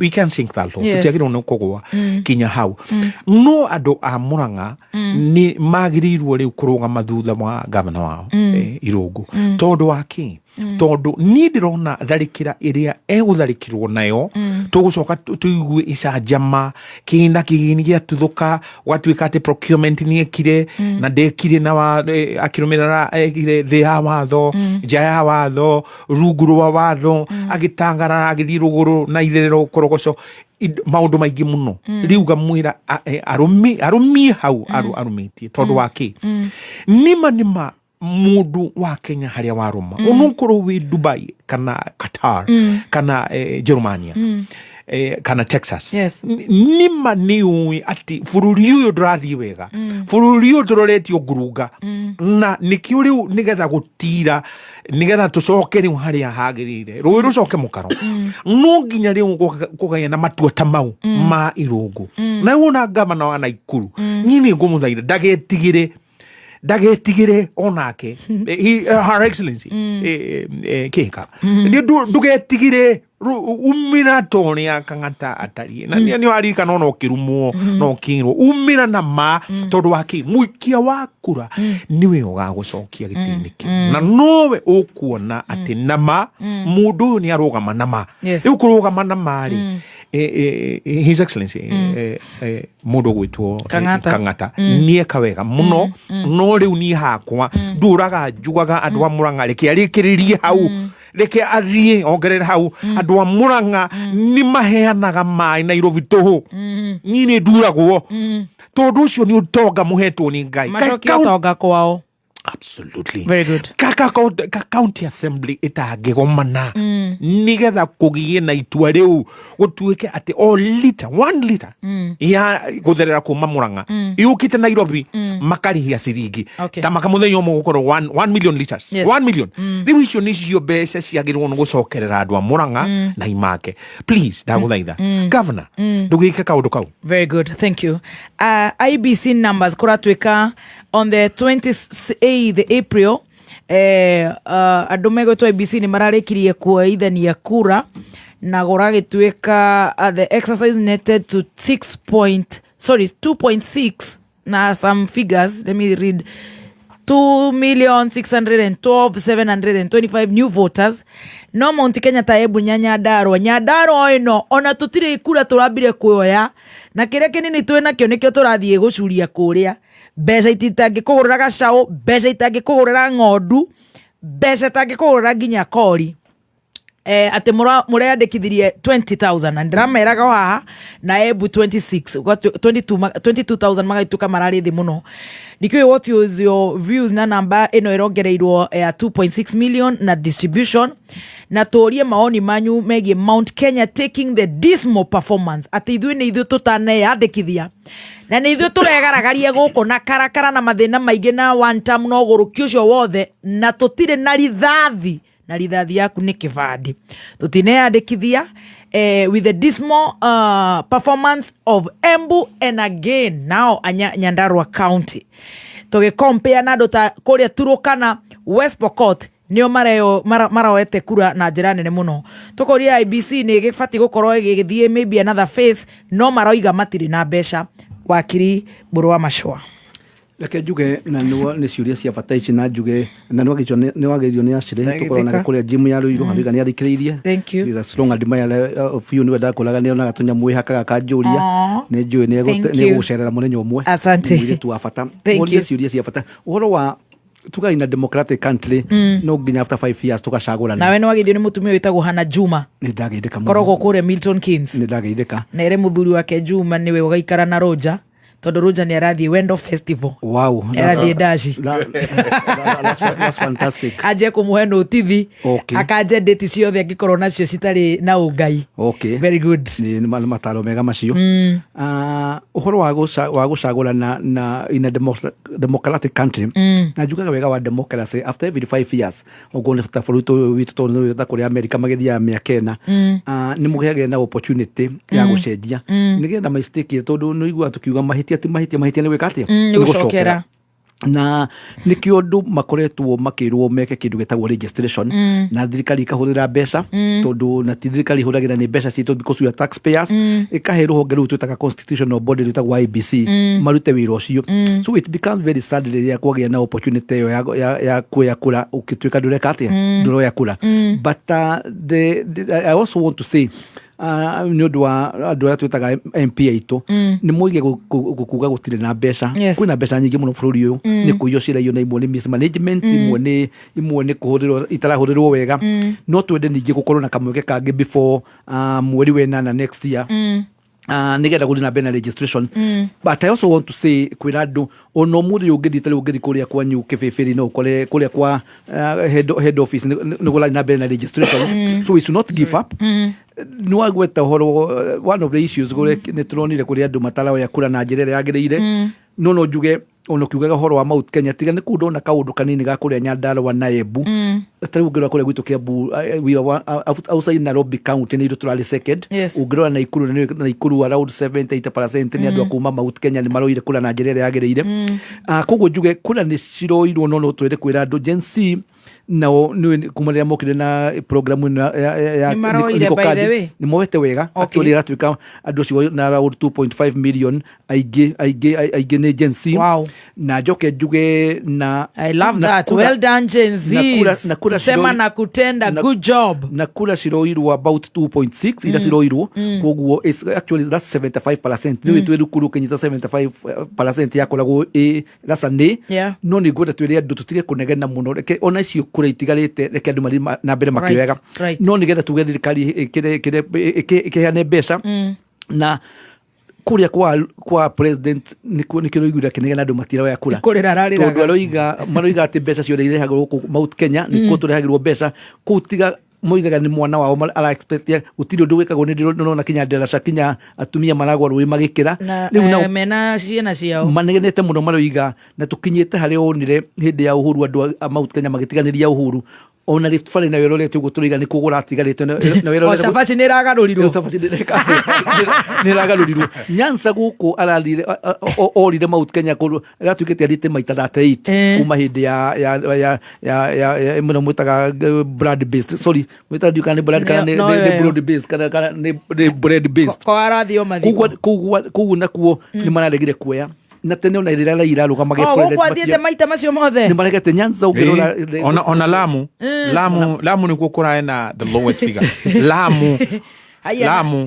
We can sink that low, tũtiagĩrĩirwo nĩ kũgwa kinya hau. No andũ a Murang'a nĩ magĩrĩirwo rĩu kũrũgama thutha wa gavana wao Irungu tondũ wa kĩ? Tondu ni ndirona tharikira iria egutharikirwo nayo tugucoka tuigue icanjama kina kigini gia tuthuka gwatuika ati procurement ni ekire na ndekire na akirumirira ekire thi ya watho nja ya watho rungu rwa watho agitangara agithii ruguru na itherero korogoco maundu maingi muno riuga mwira arumi hau arumitie tondu waki nima mundu wa Kenya haria waruma onokoro wi Dubai kana Qatar kana Germania kana Texas nima niui ati bururi uyu ndurathii wega bururi uyu nduroretio ngurunga na nikio riu nigetha gutira nigetha tucoke riu haria hagirire rui rucoke mukaro no nginya riu kugaya na matua ta mau ma Irungu na wona gavana wa Naikuru nini ngumuthaire ndagetigire onake Her Excellency Keka ndugetigire umira tonia Kang'ata atari na ni warika no kirumo no kinro umira na ma tondu waki muikia wakura niwe ugagucokia gitini na nowe ukuona ati nama mundu ni arugama nama ukurugama nama ri His Excellency mundu gwitwo Kang'ata nie kawega muno no riu ni hakwa nduraga njugaga andu a Murang'a reke arikiririe hau reke athie ongerera hau andu a Murang'a ni maheanaga mai Nairobi tuhu ni nduragwo tondu ucio ni utonga muhetwo ni Ngai utonga kwao. Absolutely. Very good. Kaka county assembly itagigomana nigetha kugie na itua riu gutuike ati one liter ya gutherera kuma Murang'a yukite Nairobi makarihia ciringi ta makamuthenya umwe gukorwo 1 million liters 1 million riu icio nicio mbeca ciagirwo no gucokerera andu a Murang'a na imake. Please ndaguthaitha governor ndugike kaundu kau. Very good, thank you. IBC numbers kuratuika on the 28th April andu megwetwo IBC ni mararikirie kuoithania kura na guragituika the exercise netted to 2.6 na some figures, let me read, 2,612,725 new voters. No Mount Kenya taebu Nyandarua ino ona tutire ikura turambire kuoya na kire kinini twina kio nikio turathie gucuria kuria mbeca ititangi kugurira gacau, mbeca itangi kugurira ng'ondu, mbeca itangi kugurira nginya kori. Ati mureyandikithirie 20,000 na ndirameraga haha na ebu 22,000 magaituka marari thi muno. Nikyo what is your views na namba ino irongereirwo 2.6 million na distribution na torie maoni manyu megie Mount Kenya taking the dismal performance ati ithuĩ nĩ ithuĩ tũtaneyandĩkithia na nĩ ithuĩ tũregaragaria gũkũ na karakara na mathĩna maingĩ na one term no gũrũkia ũcio wothe na tũtirĩ na rithathi na rithathi yaku nĩ kĩbandĩ. Tũtineyandĩkithia with the dismal performance of Embu and again now Nyandarua County. Tũgĩcompare na andũ ta kũrĩa Turukana, West Pokot nĩo maraoete kura na njĩra nene mũno. Tũkũria IBC nĩ gĩbatiĩ gũkorwo gĩgĩthiĩ maybe another phase, no maroiga matirĩ na mbeca. Wakiri Mbũrũ wa Macua. Reke njuge na nĩ ciũria cia bata ici na njuge na nĩ wagĩrio nĩ Ashley tũkorwo na kũrĩa gym ya Ruiru harĩga nĩ athikĩrĩirie. Thank you. The strong admirer of you nĩ wenda kũlaga nĩ onaga tũnyamũ hakaga kanjũria nĩ njũĩ nĩ gũcerera mũthenya ũmwe. Asante. Nĩ tu bata. Mũria ciũria cia bata. Ũhoro wa tuga in a democratic country no nginya after 5 years tukacagũrana. Nawe nĩ wagĩrio nĩ mũtumia wĩtagwo Hannah Juma. Nĩ ndageithĩka mũno. Korogwo kũrĩa Milton Keynes. Nĩ ndageithĩka. Na ere mũthuri wake Juma nĩwe ũgaikara na Roja. Tondũ Roja nĩ arathiĩ Wendo Festival. Wow. Arathiĩ Dashi. That's fantastic. Anjie kũmũhe notithi. Okay. Akanje date ciothe angĩkorwo nacio citarĩ na ũngai. Okay. Very good. Nĩ mataro mega macio. Ũhoro wa gũcagũrana na in a democratic country. Na njugaga wega wa democracy after every 5 years. Ũguo nĩ ta bũrũri witũ tondũ ta kũrĩa America magĩthiaga mĩaka ĩna. Nĩ mũheage na opportunity ya gũcenjia. Nĩgetha mistake tondũ nĩ igua tukiuga mahĩtia nĩ gwĩka atĩa? Nĩ gũcokera. Na nĩkĩo andũ makoretwo makĩrwo meke kĩndũ gĩtagwo registration na thirikari ikahũthĩra mbeca tondũ na ti thirikari ihũthagĩra nĩ mbeca citũ because we are taxpayers, ĩkahe rũhonge rũu twĩtaga constitutional body rwĩtagwo IBC marute wĩra ũcio. So it becomes very sad rĩrĩa kwagĩa na opportunity ĩyo ya kuoya kura ũkĩtuĩka ndũreka atĩa ndũroya kura. But I also want to say nĩ ũndũ wa andũ arĩa twĩtaga MP aitũ nĩ moige gũkuga gũtirĩ na mbeca. Kwĩna mbeca nyingĩ mũno bũrũri ũyũ nĩ kũiywo ciraiyo na imwe nĩ mismanagement, imwe nĩ kũhũthĩrwo itarahũthĩrwo wega. No twende ningĩ gũkorwo na kamweke kangĩ before mweri wa ĩnana next year nĩgetha gũthiĩ na mbere na registration. But I also want to say kwĩna andũ ona ũmũthĩ ũngĩthiĩ kũrĩa kwanyu Kĩbĩbĩrĩ no ũkore kũrĩa kwa head office nĩ gũthiĩ na mbere na registration. So we should not give up. Nĩ wagweta ũhoro one of the issues nĩ tũronire kũrĩa andũ mataraoya kura na njĩra ĩrĩa yagĩrĩire. No njuge ona ũkiugaga ũhoro wa Mount Kenya tiga nĩ kũu ndona kaũndũ kanini ga kũrĩa Nyandarua na Embu. Tarĩu ũngĩrora kũrĩa gwitũ Kiambu outside Nairobi County nĩ tũrarĩ second. Ũngĩrora Naikuru around 70-80% nĩ andũ a kuma Mount Kenya nĩ maroire kura na njĩra ĩrĩa yagĩrĩire. Koguo njuge kura nĩ ciroirwo no twende kwĩra andũ Gen Z nao kumarĩra mokire na programu ya nĩ moete wega actually iratuĩka andũ cio na around 2.5 million aingĩ nĩ Gen Z. Na njoke njuge na I love that. Well done Gen Z. Sema na kutenda good job. Na kura ciroirwo about 2.6 ira ciroirwo koguo actually that's 75%. Nĩ wĩtwe rukuru kenyita 75% yakoragwo that's a nĩ no nĩ ngwenda twĩre andũ tutige kũnegena mũno reke ona icio kura itigarĩte reke andũ marĩ na mbere makĩwega. No nĩgetha tuge thirikari ĩkĩheane mbeca na kuria kwa president nikiro igura kinegena andu matiraoya kura tondu maroiga ati mbeca ciothe irehagwo gũkũ Mount Kenya nĩkuo tũrehagĩrwo mbeca kũu tiga moigaga nĩ mwana wao ara expectia gũtirĩ ũndũ wĩkagwo nĩ ndĩrona kinya nderaca kinya atumia maragwa rũĩ magĩkĩra rĩu mena ciana ciao manegenete mũno maroiga na tũkinyĩte harĩa onire hĩndĩ ya Uhuru andũ a Mount Kenya magĩtiganĩria Uhuru ona Rift Valley na wĩra ũrĩa tũguo tũroiga nĩ kũgũra atigarĩte na wĩra ũrĩa Shabashi nĩ ĩragarũrirwo Nyanza gũkũ ararire orire Mount Kenya aratuĩkĩte arĩte maita 38 kuma hĩndĩ ya mũno mwĩtaga blood based sorry mwĩtaga ndiũka nĩ blood kana nĩ blood based kana nĩ bread based kwa arathio mathiko kugu nakuo nĩ mararegire kuoya na tene ona ĩrĩa Raila arũgamage president kwathiĩte maita macio mothe nĩ maregete Nyanza ũngĩrora ona Lamu nĩkuo kũrae na the lowest figure Lamu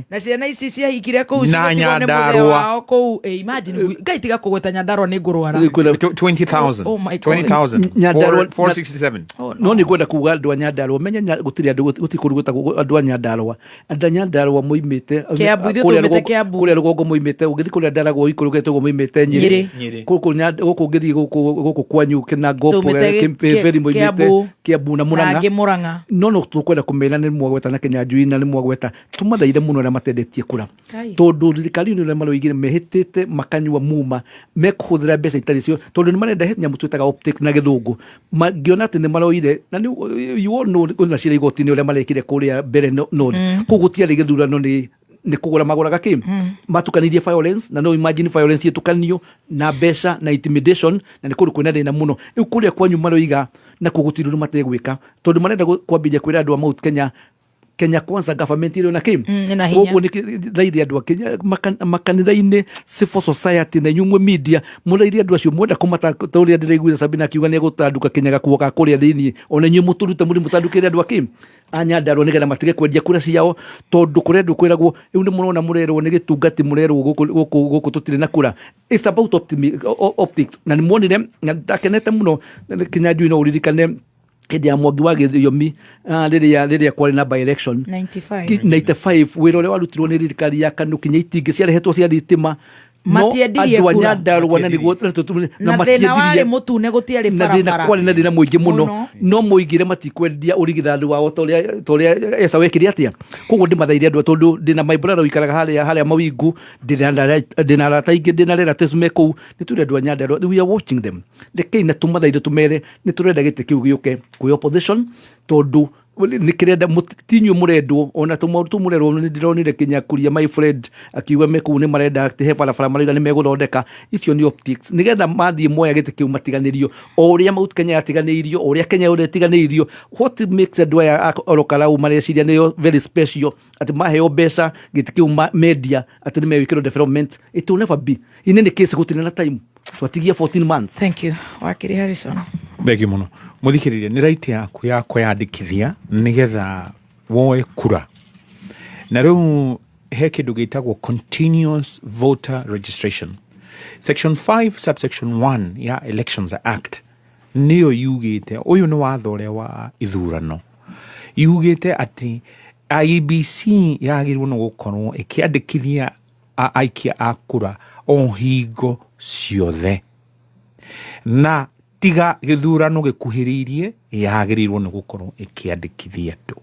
na ciana ici ciahikire kũu citigone mũthee wao kũu imagine Ngai tiga kũgweta Nyandarua nĩ ngũrwara 20,000 467 no nĩ kwenda kuga andũ a Nyandarua menya gũtirĩ andũ gũtikũrũ andũ a Nyandarua andũ a Nyandarua moimĩte kũrĩa rũgongo moimĩte ũgĩthiĩ kũrĩa Ndaragwa ikũrũgete ũguo moimĩte Nyĩrĩ gũkũ ngĩthiĩ gũkũ kwanyu kĩna Ngopo Kĩbĩbĩrĩ moimĩte Kiambu na Murang'a no tũkwenda kũmena nĩ mwagweta na Kĩnyanjui na nĩ mwagweta tumathaire muno na matendetie kura tondu thirikari ni maroigire mehitite makanyua muma mekuhuthira mbeca itari cio tondu ni marenda nyamu twitaga optics na githungu mangiona ati ni maroire na ni you all know na cira igoti ni uria marekire kuria mbere node kugutiari githurano ni kugura maguraga kim matukanirie violence na no imagine violence yetukanio na mbeca na intimidation na ni kuri kwina thina muno iu kuria kwanyu maroiga na kugutiru mategwika tondu marenda kwambia kwira andu a Mount Kenya Kwanza government ile na kim koguo ni raidi andu a Kenya makanitha-ini civil society na nyumwe media murairi andu acio mwenda kumata tauria ndireiguira Sabina akiuga ni gutanduka Kenya gakuo ga kuria thiini ona nyu muturute muri mutandukire andu a kim anyandarwo nigetha matige kwendia kura ciao tondu kurendu kwiragwo iu ni murona murerwo ni gitungati murerwo guku tutire na kura. It's about optics na ni muonire na ndakenete muno Kenya ndu ino uririkane hĩndĩ ya Mwangi wa Gĩthiomi rĩrĩa kwarĩ na by election 95 wĩra ũrĩa warutirwo nĩ thirikari ya KANU kinya itingĩ ciarehetwo cia thitima matiendirie kura na thĩna warĩ mũtune gũtiarĩ barabara kwarĩ na thĩna mũingĩ mũno no moigire matikwendia ũrigithandu wao torĩa Esa wekire atĩa koguo ndĩmathaire andũ tondũ ndĩna my brother ũikaraga harĩa Mawingu ndĩna arata aingĩ ndĩna relatives me kũu nĩ tũrĩ andũ a Nyandarua we are watching them rekei na tũmathaire tũmere nĩ tũrenda gĩtĩ kĩu gĩũke kwĩ opposition tondu nikirenda mutinyu murendwo ona tumautu murerwo ni ndironire kinyakuria my friend akiuga meku ni marenda ati he barabara mariga ni meguthondeka icio ni optics nigetha mathie moya gite kiu matiganirio oria Mount Kenya atiganirio oria Kenya ore tiganirio what makes a doya orokala umareciria ni very special ati maheo mbeca gite kiu media ati ni mewikiro development it will never be in any case gutina na time twatigia 14 months. Thank you Wakiri Harrison. Begi muno muthikiriria ni right yaku ya kwiyandikithia nigetha woe kura na riu he kindu gitagwo continuous voter registration section 5 subsection 1 ya Elections Act niyo yugite uyu ni watho uria wa ithurano yugite ati IEBC yagirwo no gukorwo ikiandikithia aikia a kura o hingo ciothe na tiga githurano gikuhiririe yagirirwo ni gukorwo ikiandikithia andu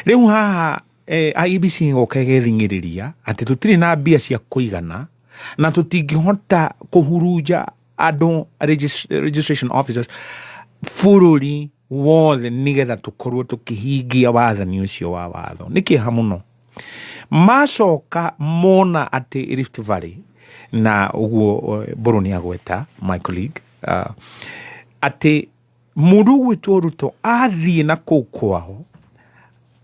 riu haha IEBC ngokegethingiriria ati tutiri na mbia cia kuigana na tutingihota kuhuruja andu registration officers fururi wothe nigetha tukorwo tukihingia wathani ucio wa watho nikiha muno macoka mona ati Rift Valley na uguo Boroni agweta my colleague ati mundu gwitwo Ruto athie na kuu kwao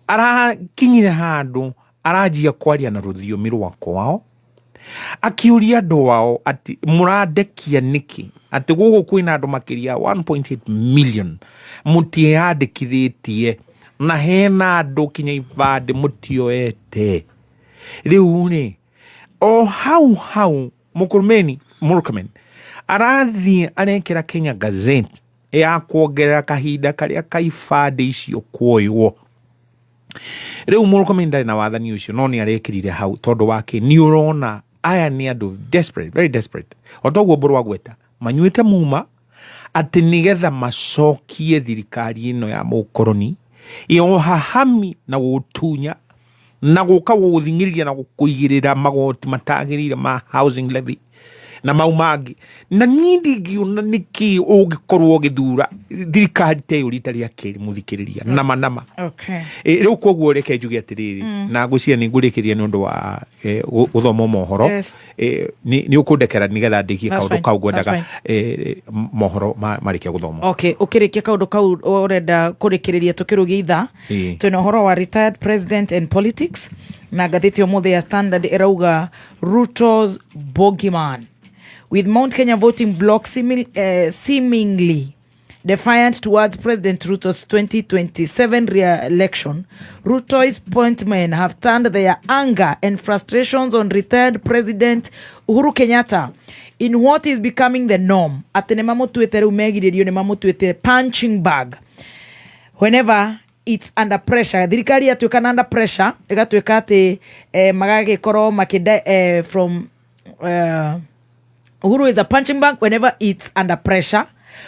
arakinyire handu arajia kwaria na ruthiomi rwa kwao akiuria andu wao ati murandekia niki ati gugu kwina andu makiria 1.8 million mutiandikithitie na hena andu kinya ibande mutioete riu ni o hau Murkomen arathie arekera Kenya Gazette ya kuongerera kahinda karia kaibande icio kuoywo riu Murkomen ndari na wathani ucio no ni arekirire hau tondu wake ni urona aya ni andu desperate, very desperate otoguo Mburu agweta manyuite muma ati nigetha macokie thirikari ino ya mukoroni iohahami na gutunya na guka guthingiriria na gukuigirira magoti matagirire ma housing levy na maumangi na ndingiona niki ugikorwo githura thirikari te uritaria kiri muthikiriria nama okay riu koguo reke njuge atiriri na ngucia ni ngurikiria ni undu wa uthoma mohoro ni ukundekera nigetha ndikie kaundu kau gwendaga mohoro marikia guthoma. Okay ukirikia kaundu kau urenda kurikiriria tukirugia itha twina uhoro wa retired president and politics na gatheti omothe ya Standard erauga Ruto's bogeyman with Mount Kenya voting bloc seemingly defiant towards President Ruto's 2027 re-election. Ruto's appointment have turned their anger and frustrations on retired President Uhuru Kenyatta in what is becoming the norm. Ati ne mamutuete riu megiririo ne mamutuete punching bag whenever it's under pressure. Thirikari yatuikana under pressure igatuika ati magagikorwo makida from Uhuru is a punching bag whenever it's under pressure.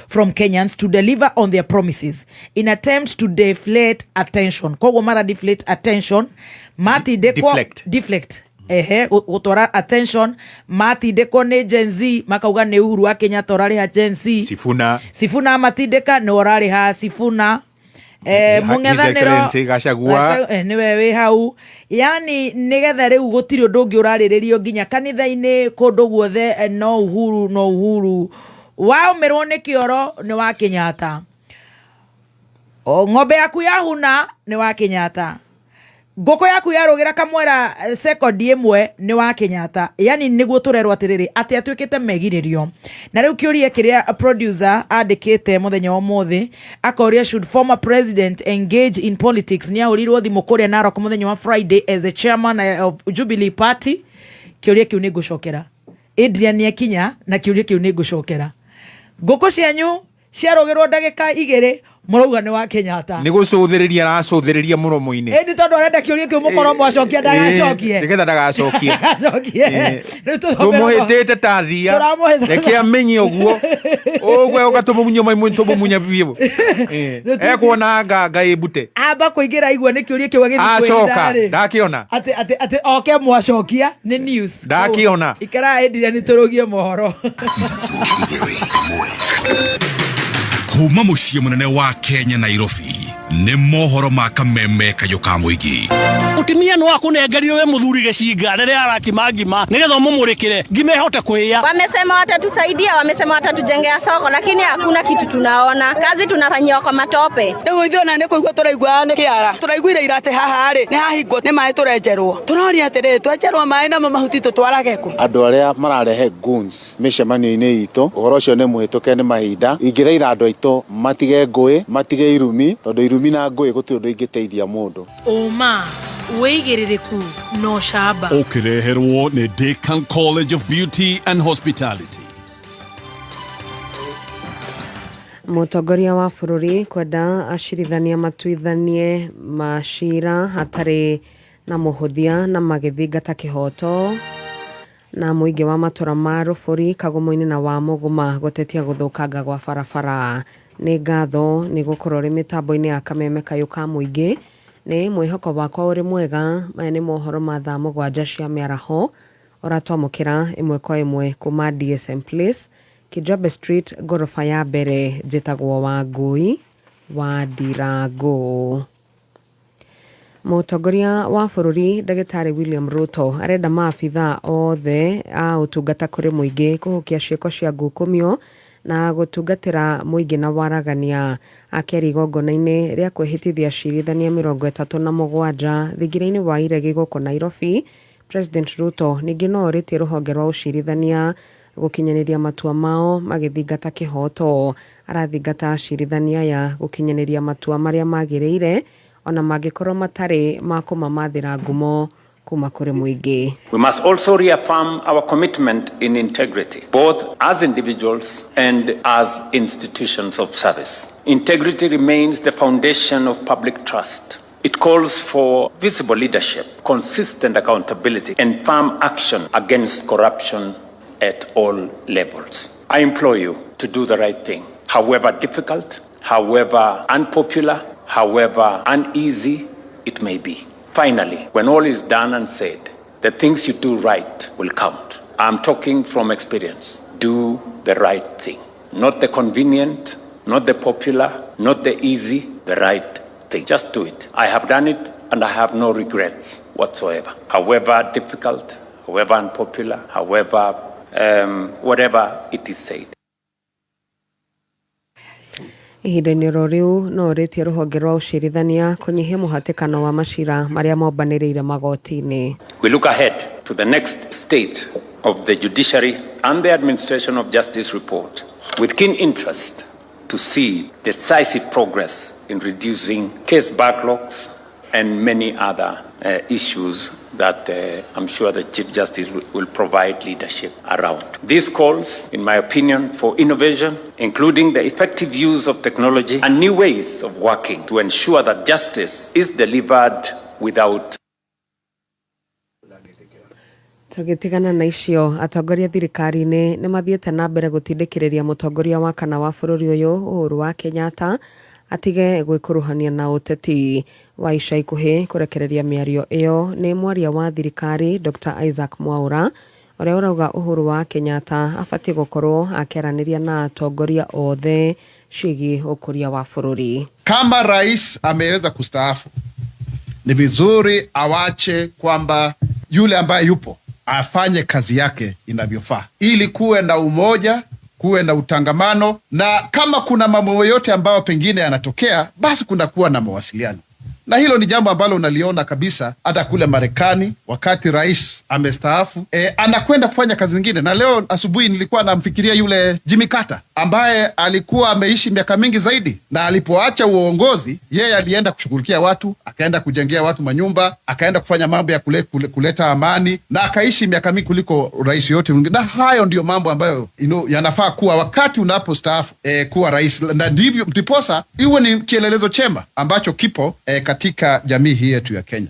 from Kenyans to deliver on their promises in attempt to deflate attention. Kogo mara deflate attention. Mati deko deflect. Utora attention. Mati deko ne Gen Z. Makauga ne Uhuru wa Kenyatta orari ha Gen Z. Sifuna mati deka ne orari ha Sifuna. Mungethaniro Gachagua niwe wi hau, yani nigetha riu gutiri undu ungi uraririo nginya kanitha-ini kundu guothe no Uhuru waumirwo ni kioro ni wa Kenyatta, ng'ombe yaku yahuna ni wa Kenyatta, ngoko yaku yarugira kamwera sekondi imwe ni wa Kenyatta. Yani niguo turerwo atiriri ati atwikite megiririo. Na riu kiuria kiria producer andikite muthenya wa muthi akoria, should former president engage in politics? Ni ahurirwo thimu kuria Narok muthenya wa Friday as the chairman of Jubilee Party. Kiuria kiu ni gucokera Adrian ni akinya na kiuria kiu ni gucokera. Ngoko cianyu ciarugirwo ndagika 2 Murauga ni wa Kenyatta. Ni gucuthiriria aracuthiriria muromo-ini. Ni tondu arenda kiuria kiu mukoro mwacokia ndagacokie. Nigetha ndagacokie. Tumuhitite ta thia. Reke amenye uguo. Ogwe ugatumumunyo maimu tumumunya biu. Ekuona nganga ibute. Amba kuingira igwa ni kiuria kiu agithikuira. Ndakiona. Ati oke mwacokia ni news. Ndakiona. Ikara endia ni turugie mohoro. Kuma muciĩ munene wa Kenya Nairobi nĩ mohoro ma kameme kayo ka muingi. Utimia no akunengerire we muthuri Gĩcinga rĩrĩa arakimangima nigetha mumurikire ngime hote kuia. Wamesema watatusaidia, wamesema watatujengea soko, lakini hakuna kitu tunaona. Kazi tunafanyia kwa matope. Ndio ithio na ndiko igwa turaigwa ni kiara. Turaiguire irate haha ri. Ni hahingo ni mai turenjerwo. Turori atire twenjerwo mai na mahuti tutwarage ku. Andu aria mararehe goons micemanio-ini itu uhoro ucio ni muhituke ni mahinda. Ingiraira andu aitu matige ngui, matige irumi, tondu irumi na ngui gutiri undu ingiteithia mundu. Oma weigiririku no shaba. Ukireherwo ni Deakin College of Beauty and Hospitality. Mutongoria wa bururi kwenda acirithania matuithanie macira hatari na muhuthia na magithingata kihoto. Na muingi wa matura ma Ruburi Kagumo-ini na wa Muguma gutetia guthukanga gwa barabara. Ni ngatho ni gukorwo ri mitambo-ini ya kameme kayo ka muingi. Ni mwihoko wakwa uri mwega. Maya ni mohoro ma thaa 7 cia miaraho uratwamukira imwe kwa imwe kuma DSM Place, Kijabe Street, gorofa ya mbere, njitagwo Wangui wa Ndirangu. Mutongoria wa bururi Ndagĩtarĩ William Ruto arenda maabitha othe a utungata kuri muingi kuhukia ciĩko cia ngukumio na gutungatira muingi na waragania. Akĩaria igongona-inĩ rĩa kwĩhĩtithia cirithania 37 thigira-inĩ wa iregi gũkũ Nairobi, President Ruto ningĩ no orĩtie rũhonge rwa ũcirithania gukinyanĩria matua mao magĩthingata kĩhoto. Arathingata acirithania ya gukinyanĩria matua marĩa magĩrĩire ona mangĩkorwo matarĩ ma kũmamathĩra ngumo kuma kũrĩ muingi. We must also reaffirm our commitment in integrity, both as individuals and as institutions of service. Integrity remains the foundation of public trust. It calls for visible leadership, consistent accountability, and firm action against corruption at all levels. I implore you to do the right thing, however difficult, however unpopular, however uneasy it may be. Finally, when all is done and said, the things you do right will count. I'm talking from experience. Do the right thing. Not the convenient, not the popular, not the easy, the right thing. Just do it. I have done it and I have no regrets whatsoever. However difficult, however unpopular, however whatever it is said. Ihinda-inĩ rĩu no rĩtie rũhonge rwa ũcirithania kũnyihia mũhatĩkano wa macira marĩa mombanĩrĩire magoti-inĩ. We look ahead to the next state of the judiciary and the administration of justice report with keen interest to see decisive progress in reducing case backlogs and many other issues that I'm sure the Chief Justice will provide leadership around. This calls, in my opinion, for innovation, including the effective use of technology and new ways of working to ensure that justice is delivered without. Tugitigana na icio atongoria thirikari-inĩ nĩ mathiĩte na mbere gũtindĩkĩrĩria mũtongoria wa kana wa bũrũri ũyũ Uhuru wa Kenyatta atige gwĩkuruhania na ũteti wa ica ikuhĩ. Kũrekereria mĩario ĩyo nĩ mwaria wa thirikari Dr. Isaac Mwaura ũrĩa ũrauga Uhuru wa Kenyatta abatie gũkorwo akĩaranĩria na atongoria othe ciĩgiĩ ũkũria wa bũrũri. Kama rais ameweza kustaafu, ni vizuri awache kwamba yule ambaye yupo afanye kazi yake inavyofaa, ili kuwe na umoja, kuwe na utangamano, na kama kuna mambo yote ambayo pengine yanatokea, basi kuna kuwa na mawasiliano. Na hilo ni jambo ambalo unaliona kabisa hata kule Marekani wakati rais amestaafu, anakwenda kufanya kazi nyingine. Na leo asubuhi nilikuwa namfikiria yule Jimmy Carter ambaye alikuwa ameishi miaka mingi zaidi, na alipoacha uongozi yeye alienda kushughulikia watu, akaenda kujengea watu manyumba, akaenda kufanya mambo ya kuleta amani, na akaishi miaka mingi kuliko rais yote mwingine. Na hayo ndio mambo ambayo yanafaa kuwa wakati unapostaafu kuwa rais, na ndivyo mtiposa iwe ni kielelezo chema ambacho kipo katika jamii hii yetu ya Kenya.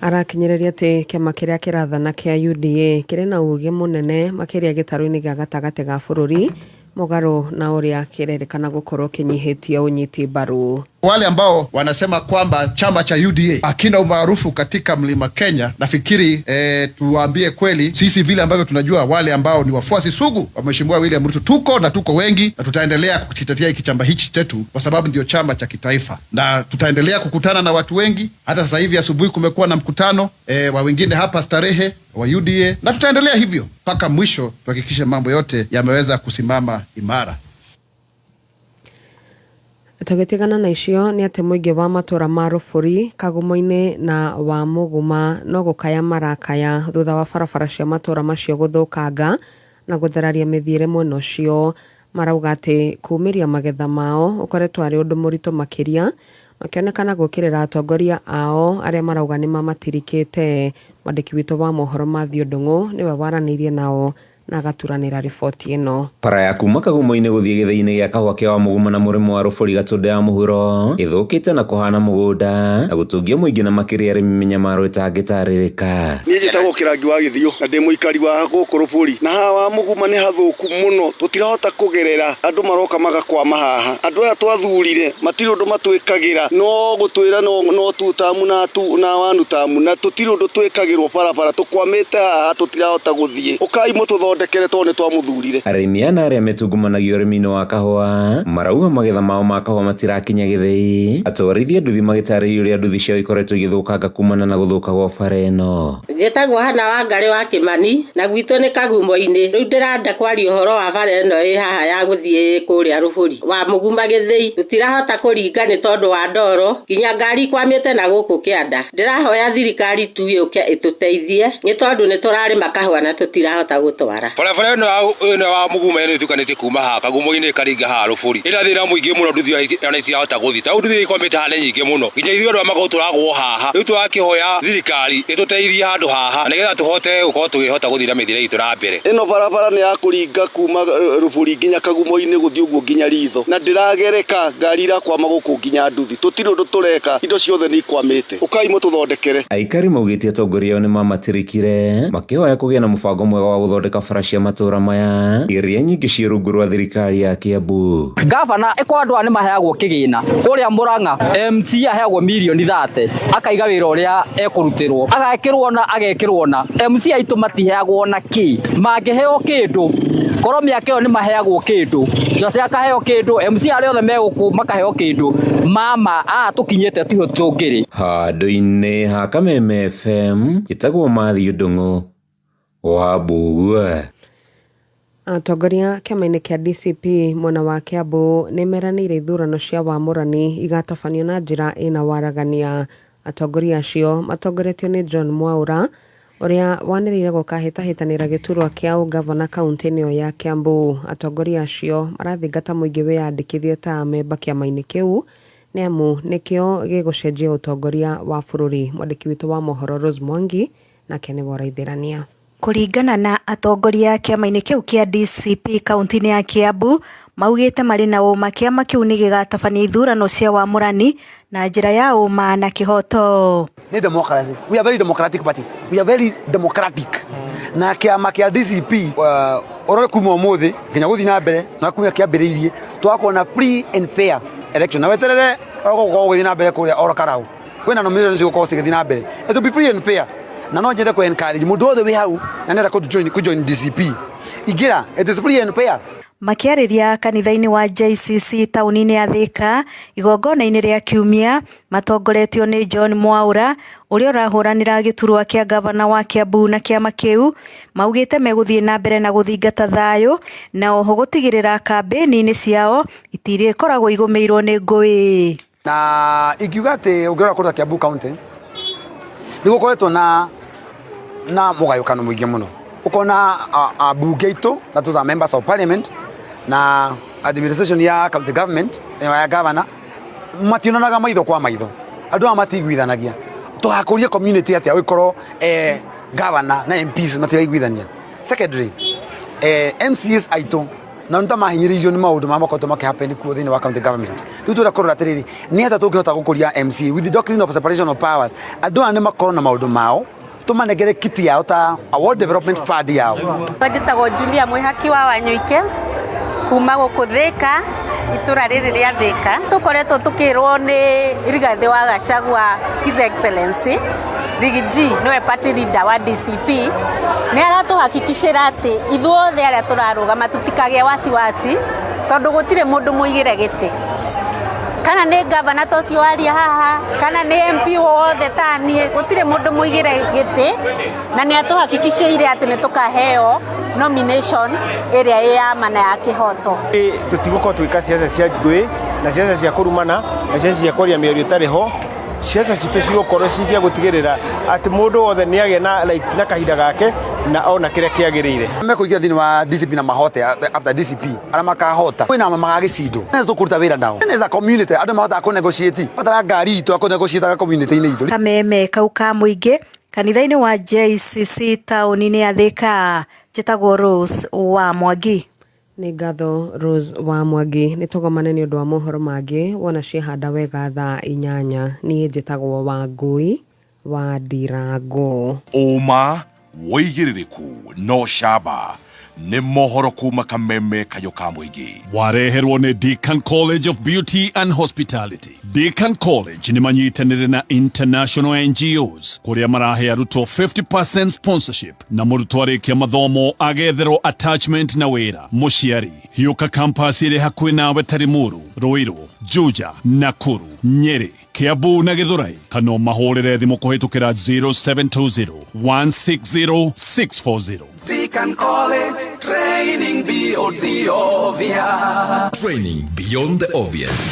Arakinyereria ati kiama kiria kirathana kia UDA kiri na uge munene makiria gitaru-ini gia gatagati ga bũrũri mũgarũ na ũrĩa kĩrerĩkana gũkorwo kĩnyihitie ũnyiti mbaru. Wale ambao wanasema kwamba chama cha UDA hakina umaarufu katika Mlima Kenya, nafikiri tuwaambie kweli, sisi vile ambavyo tunajua, wale ambao ni wafuasi sugu wa Mheshimiwa William Ruto tuko wengi, na tutaendelea kukitetea hiki chama hichi chetu kwa sababu ndio chama cha kitaifa, na tutaendelea kukutana na watu wengi. Hata sasa hivi asubuhi kumekuwa na mkutano wa wengine hapa Starehe wa UDA, na tutaendelea hivyo mpaka mwisho tuhakikishe mambo yote yameweza kusimama imara. Tugitigana na icio ni ati muingi wa matura ma Rũbũri, Kagumo-inĩ na wa Mũguma no gũkaya marakaya thutha wa barabara cia matura macio gũthũkanga na gũthararia mĩthiĩre mwena ũcio. Marauga ati kuumĩria magetha mao ũkoretwo arĩ ũndũ mũritũ makĩria, makĩonekana gũkĩrĩra atongoria ao arĩa marauga nĩ mamatirikĩte. Mwandĩki witũ wa mohoro Mathew Ndung'u nĩwe waranĩirie nao na agaturanĩra riboti ĩno. Bara ya kuma Kagumo-inĩ gũthiĩ gĩthĩ-inĩ gĩa kahũa kĩa wa Mũguma na mũrĩmo wa Rũbũri Gatũndũ ya mũhuro ĩthũkĩte na kũhana mũgũnda na gũtũngia mũingĩ na makĩria arĩmi mĩnyamaro ĩtangĩtarĩrĩka. Niĩ njĩtagwo Kĩrangi wa Gĩthiũ na ndĩ mũikari wa gũkũ Rũbũri, na haha wa Mũguma nĩ hathũku mũno, tũtirahota kũgerera, andũ maroka magakwama haha. Andũ aya twathurire matirĩ ũndũ matwĩkagĩra, no gũtwĩra no tutamu na wanu tamu, na tũtirĩ ũndũ twĩkagĩrwo barabara, tũkwamĩte haha tũtirahota gũthiĩ. Ũkai mũtũthondekere tondũ nĩ twamũthurire. Arĩmi ana arĩa metungumanagia ũrĩmi-inĩ wa kahũa marauga magetha mao ma kahũa matirakinya gĩthĩi, atwarithia nduthi magĩtarĩria ũrĩa nduthi ciao ikoretwo igĩthũkanga kumana na gũthũka gwa bara ĩno. Njĩtagwo Hana Wangari wa Kĩmani na gwitũ nĩ Kagumo-inĩ. Rĩu ndĩrenda kwaria ũhoro wa bara ĩno ĩ haha ya gũthiĩ kũrĩa Rũbũri wa Mũguma gĩthĩi, tũtirahota kũringa nĩ tondũ wa ndoro, nginya ngari kwamĩte na gũkũ kĩanda. Ndĩrahoya thirikari tu yũke ĩtũteithie nĩ tondũ nĩ tũrarĩma kahũa na tũtirahota gũtwara. Barabara ĩno wa Mũguma ĩno ĩtukanĩtie kuma haha Kagumo-inĩ ĩkaringa haha Rũbũri, ĩna thĩna mũingĩ mũno, nduthi ona itirahota gũthiĩ, ta nduthi ikwamĩte haha nĩ nyingĩ mũno, nginya ithuĩ andũ amagũrũ tũragwo haha. Rĩu tũrakĩhoya thirikari ĩtũteithie handũ haha nĩgetha tũhote gũkorwo tũkĩhota gũthiĩ na mĩthiĩre itũ na mbere. Ĩno barabara nĩ ya kũringa kuma Rũbũri nginya Kagumo-inĩ gũthiĩ ũguo nginya Ritho, na ndĩragereka, ngari irakwama gũkũ nginya nduthi, tũtirĩ ũndũ tũreka, indo ciothe nĩ ikwamĩte. Ũkai mũtũthondekere. Aikari maugĩte atongoria ao nĩ mamatirikire makĩhoya kũgĩa na mũbango mwega wa gũthondeka bara cia matũra maya iria nyingĩ ciĩ rungu rwa thirikari ya Kiambu. Gavana Ekwadwa nĩ maheagwo kĩgĩna kũrĩa Mũrang'a, MC aheagwo mirioni 30 akaiga wĩra ũrĩa ekũrutĩrwo, agekĩrwo na MC aitũ matiheagwo na kĩ, mangĩheo kĩndũ korwo mĩaka ĩyo nĩ maheagwo kĩndũ, Jose akaheo kĩndũ, MC arĩa othe megũkũ makaheo kĩndũ, mama tũkinyĩte tiho tũngĩrĩ. Handũ-inĩ ha Kameme FM njĩtagwo Mathew Ndung'u wa Mbugua. Atongoria kĩama-inĩ kĩa DCP mwena wa Kiambu nĩ meranĩire ithurano cia wamũrani igatabanio na njĩra ĩna waragania. Atongoria acio matongoretio nĩ John Mwaura ũrĩa wanĩrĩire gũkahĩtahĩtanĩra gĩturwa kĩa ũgavana kaunti-inĩ ĩyo ya Kiambu. Atongoria acio marathingata mũingĩ wĩyandĩkithie ta memba kĩama-inĩ kĩu nĩ amu nĩkĩo gĩgũcenjia ũtongoria wa bũrũri. Mwandĩki witũ wa mohoro Rose Mwangi nake nĩ woraithĩrania. Kũringana na atongoria kĩama-inĩ kĩu kĩa DCP kaunti-inĩ ya Kiambu, maugĩte marĩ na ũma kĩama kĩu nĩ gĩgatabania ithurano cia wamũrani na njĩra ya ũma na kĩhoto. Ni democracy. We are very democratic party. We are very democratic. Na kĩama kĩa DCP orore kuma ũmũthĩ nginya gũthiĩ na mbere na kumia kĩambĩrĩirie twakorwo free and fair election. Na weterere gũkorwo gũthiĩ na mbere kũrĩa orokarau. Kwĩna nominations cigũkorwo cigĩthiĩ na mbere. It will be free and fair. Na no nyende encourage mũndũ wothe wĩ hau na nenda kujoin DCP. Igira, it is free and fair. Makiarĩria kanitha-inĩ wa JCC taũni-inĩ ya Thika igongona-inĩ rĩa kiumia matongoretio nĩ John Mwaura ũrĩa ũrahũranĩra gĩturwa kĩa gavana wa Kiambu na kĩama kĩu maugĩte megũthiĩ na mbere na gũthingata thayũ na oho gũtigĩrĩra kambĩni-inĩ ciao itirĩkoragwo igũmĩirwo nĩ ngũĩ. Na ingiuga atĩ ũngĩrora kũrĩa Kiambu County nĩgũkoretwo na mũgayũkano mũingĩ mũno. Ukona bunge itu, that was our members of parliament, na administration ya county government, ya governor, mationanaga maitho kwa maitho. Andu amatiguithanagia. Tuhakuria community atia wikorwo governor na MPs matiraiguithania. Secondary, MCs aitu na nta mahinyiririo ni maundu ma makoto makihappen kuo thini wa county government. Riu turakorora atiriri ni hata tungihota gukuria MC with the doctrine of separation of powers. Andu ani makorwo na maundu mao tumanegere kiti yao ta award development fund yao. Njĩtagwo Julia Mwihaki wa Wanyuike kuma gũkũ Thika itura rĩrĩ rĩa Thika. Tukoretwo tukirwo nĩ Rigathi wa Gachagua His Excellency Rigiji niwe party leader wa DCP nĩ aratuhakikishĩra atĩ ithuothe arĩa tũrarũgama tutikagĩa wasiwasi tondũ gũtirĩ mũndũ mũigĩre gĩtĩ. Kana nĩ gavana tocio aria haha kana nĩ MP wothe tanie gũtirĩ mũndũ mũigĩre gĩtĩ na nĩ atuhakikishĩire atĩ nĩ tukaheo nomination ĩrĩa ĩyama na ya kĩhoto. Tũtigũkorwo twĩka ciaca cia ngũĩ na ciaca cia kũrumana na ciaca cia kwaria mĩario ĩtarĩ ho. Ciaca citũ cigũkorwo cigia gũtigĩrĩra atĩ mũndũ wothe nĩ agĩa na kahinda gake na ona kĩrĩa kĩagĩrĩire. Mekũikia thĩinĩ wa DCP na mahote after DCP arĩa makahota kwĩna magagĩcindwo. Nĩ tũkũruta wĩra nao. Nĩ community andũ mahotaga kũ-negotiate. Batara ngari itũ akũ-negotiate community-inĩ itũ. Kameme kau ka mũingĩ kanitha-inĩ wa JCC taũni-inĩ ya Thika njĩtagwo Rose wa Mwangi. Nĩ ngatho Rose wa Mwangi. Nĩ tũgomane nĩ ũndũ wa mohoro mangĩ wona ciehanda wega thaa 8. Niĩ njĩtagwo Wangui wa Ndirango. Ũma woigĩrĩrĩku no camba nĩ mohoro kuma Kameme kayo ka mũingĩ. Wareherwo nĩ Deakin College of Beauty and Hospitality. Deakin College nĩ manyitanĩre na international NGOs kũrĩa marahe arutwo 50% sponsorship na mũrutwo arĩkia mathomo agetherwo attachment na wĩra. Mũciari hiũka campus ĩrĩ hakuhĩ nawe Tarimuru, Ruiru, Juja, Nakuru, Nyeri, Kiambu na Githurai kana mahũrĩre thimũ kũhĩtũkĩra 0720 160 640. Deakin College, training beyond the obvious. Training beyond the obvious.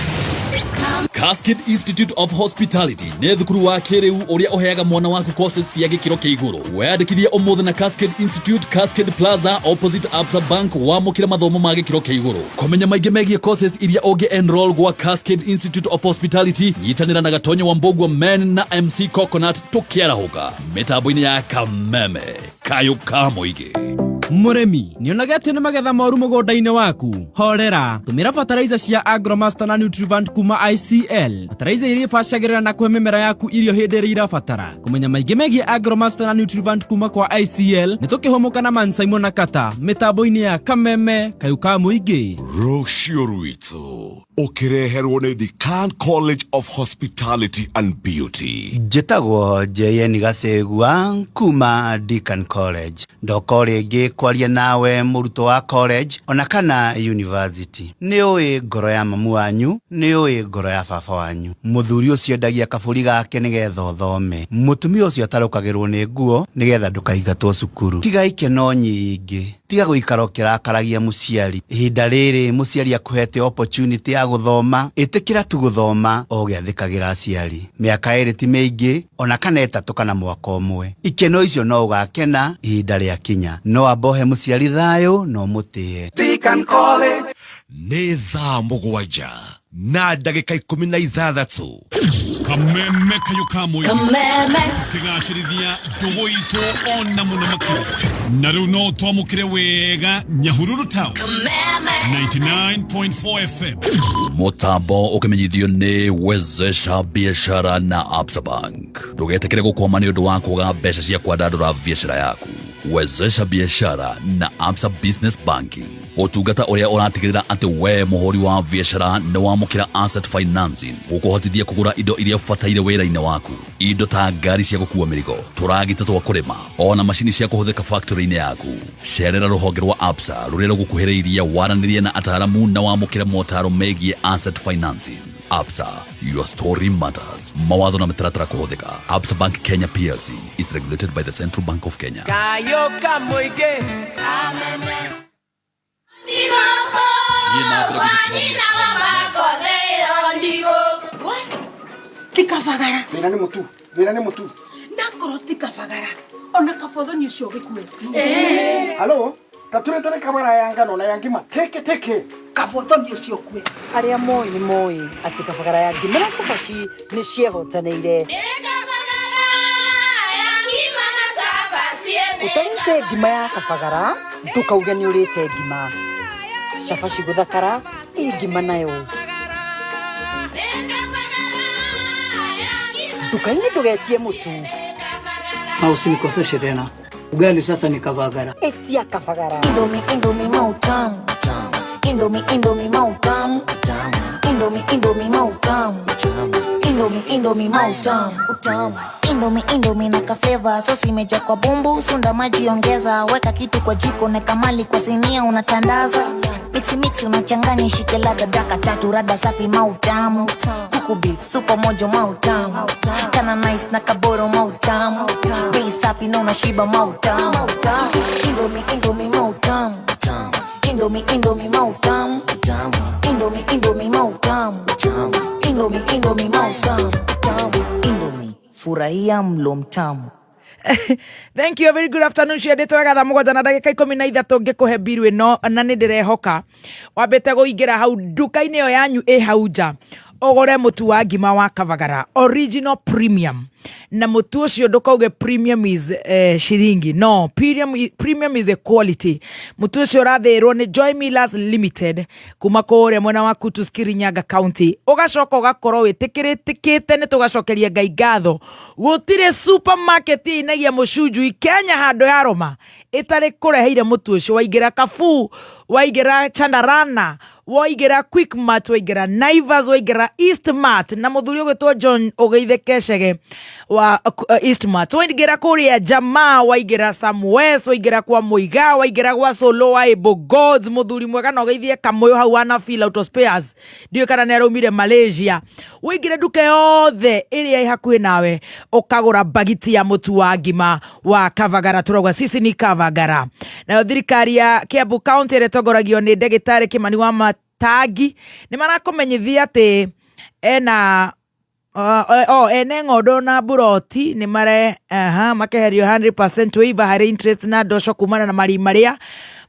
Cascade Institute of Hospitality nĩ thukuru wa kĩrĩu ũrĩa ũheaga mwana waku courses cia gĩkĩro kĩa igũrũ. Weyandĩkithie ũmũthĩ na Cascade Institute, Cascade Plaza, opposite Absa Bank, wamũkĩra mathomo ma gĩkĩro kĩa igũrũ. Kũmenya maingĩ megiĩ courses iria ũngĩ-enroll gwa Cascade Institute of Hospitality, nyitanĩra na Gatonyo wa Mbogwa Men na MC Coconut tũkĩarahũka mĩtambo-inĩ ya Kameme kayo ka mũingĩ. Muremi nĩonaga atĩ nĩ magetha moru mũgũnda-inĩ waku? Horera, tũmĩra fertilizer cia Agromaster na Nutrivant kuma ICL. Fertilizer iria ibacagĩrĩra na kũhe mĩmera yaku irio hĩndĩ ĩrĩa irabatara. Kũmenya maingĩ megiĩ Agromaster na Nutrivant kuma kwa ICL nĩ tũkĩhũmũka na Man Simon na Kata mĩtambo-inĩ ya Kameme kayo ka mũingĩ. Rũciũ rwitũ ũkĩreherwo nĩ Deakin College of Hospitality and Beauty. Njĩtagwo JN Gacegua kuma Deakin College. Ndoka rĩngĩ kwaria nawe mũrutwo wa college ona kana university. Nĩ ũĩ ngoro ya mamu wanyu, nĩ ũĩ ngoro ya baba wanyu. Mũthuri ũcio endagia kabũri gake nĩgetha ũthome. Mũtumia ũcio atarũkagĩrwo nĩ nguo nĩgetha ndũkaingatwo cukuru. Tiga ikeno nyingĩ, tiga gũikara ũkĩrakaragia mũciari. Ihinda rĩrĩ mũciari akũhete opportunity ya gũthoma, ĩtĩkĩra tu gũthoma o gĩathĩkagĩra aciari. Mĩaka ĩrĩ ti mĩingĩ ona kana 3 kana mwaka ũmwe. Ikeno icio no ũgakena ihinda rĩa kinya. No abohe mũciari thayũ no mũtĩe. Deakin College nĩ thaa 7 na ndagika 16. Kameme kayo kamoy. Tigashirithia ndugu itu ona muno makiri. Na riu no twamukire wega Nyahururu Town 99.4 FM. Mutambo ukimenyithio ni Wezesha Biashara na Absa Bank. Ndugetekere gukwama ni undu wa kuga mbeca cia kwandandura biashara yaku. Wezesha Biashara na Absa Business Banking. Utungata uria uratigirira ati we muhuri wa biashara ni wamukira asset financing ukuhotithia kugura indo iria fataire wira-ini waku. Indo ta ngari cia gukua mirigo, turagita twa kurima, ona mashini cia kuhuthika factory-ini yaku. Cerera ruhonge rwa Absa ruria rugukuhiriiria waranirie na ataramu na wamukire motaro megie asset financing. Absa, your story matters. Mawatho na mitaratara kuhuthika. Absa Bank Kenya PLC is regulated by the Central Bank of Kenya. Kayo kamoige. Tikafagara. Vira ni mutu. Nakoro tikafagara. Ona kafodho ni ucio gikue. Halo, taturetane kamera yanga no na yangima. Teke. Kafodho ni ucio kue. Aria moi ni moi ati kafagara ya ngima na cabaci ni ciehotaneire. Utarite ngima ya kafagara, ndukauge ni urite ngima. Cabaci guthakara, ngima nayo. Dukaini ndugetie mutu. Na usinikoseshe tena. Ugali sasa ni kafagara. Etia kafagara. Indomie mautam. Indomie mautam. Indomie mautam. Indomie mautam. Indomie na kaflavor, sosi imeja kwa bumbu, sunda maji ongeza, weka kitu kwa jiko na kamali kwa sinia unatandaza. Mixi unachanganya ishike ladha daka tatu rada safi mautamu. Kuku beef, supa mojo mautamu. Kana nice na kaboro mautamu. Bei safi na unashiba mautamu. Indomie mautamu. Indomie mautamu. Indomie mautamu. Indomie mautamu. Indomie, furahia mlo mtamu. Thank you, a very good afternoon. Shia deto wega thamugwanja na ndagika 13 ngikuhe biru ino na ni ndirehoka wambete guingira hau duka-ini yo yanyu hau nja ogore mutu wa ngima wa kavagara original premium na mutu ucio ndukauge premium is shiringi no premium is the quality. Mutu ucio rathirwo ni Joy Millers Limited kuma kore mwena wa Kutus Kirinyaga County ugacoka ugakorwo witikiritike ni tugacokeria Ngai ngatho gutire supermarket inagia mucunju Kenya hando ya Roma itari kureheire mutu ucio waigira Kafu waigira Chandarana waigira Quickmart waigira Naivas waigira Eastmart na muthuri ugitwo John Ogeithekeshege wa Eastmart waigira kuria Jamaa waigira Samwes waigira kwa Muiga waigira kwa Solo wa Ebo Gods muthuri mwega na Ogeithie Kamoyo hau ana feel auto spares dio kana ne raumire Malaysia waigira duka yothe iria ihakuhi nawe ukagura bagiti ya mutu wa ngima wa kavagara turogwa sisi ni kavagara na thirikari ya Kiambu County retogoragio ni ndagitari Kimani wa Matagi ni marakomenyithia ati ena ene ngodo na buroti ni mare makeherio 100% waiver hari interest na ndosho kumana na mari maria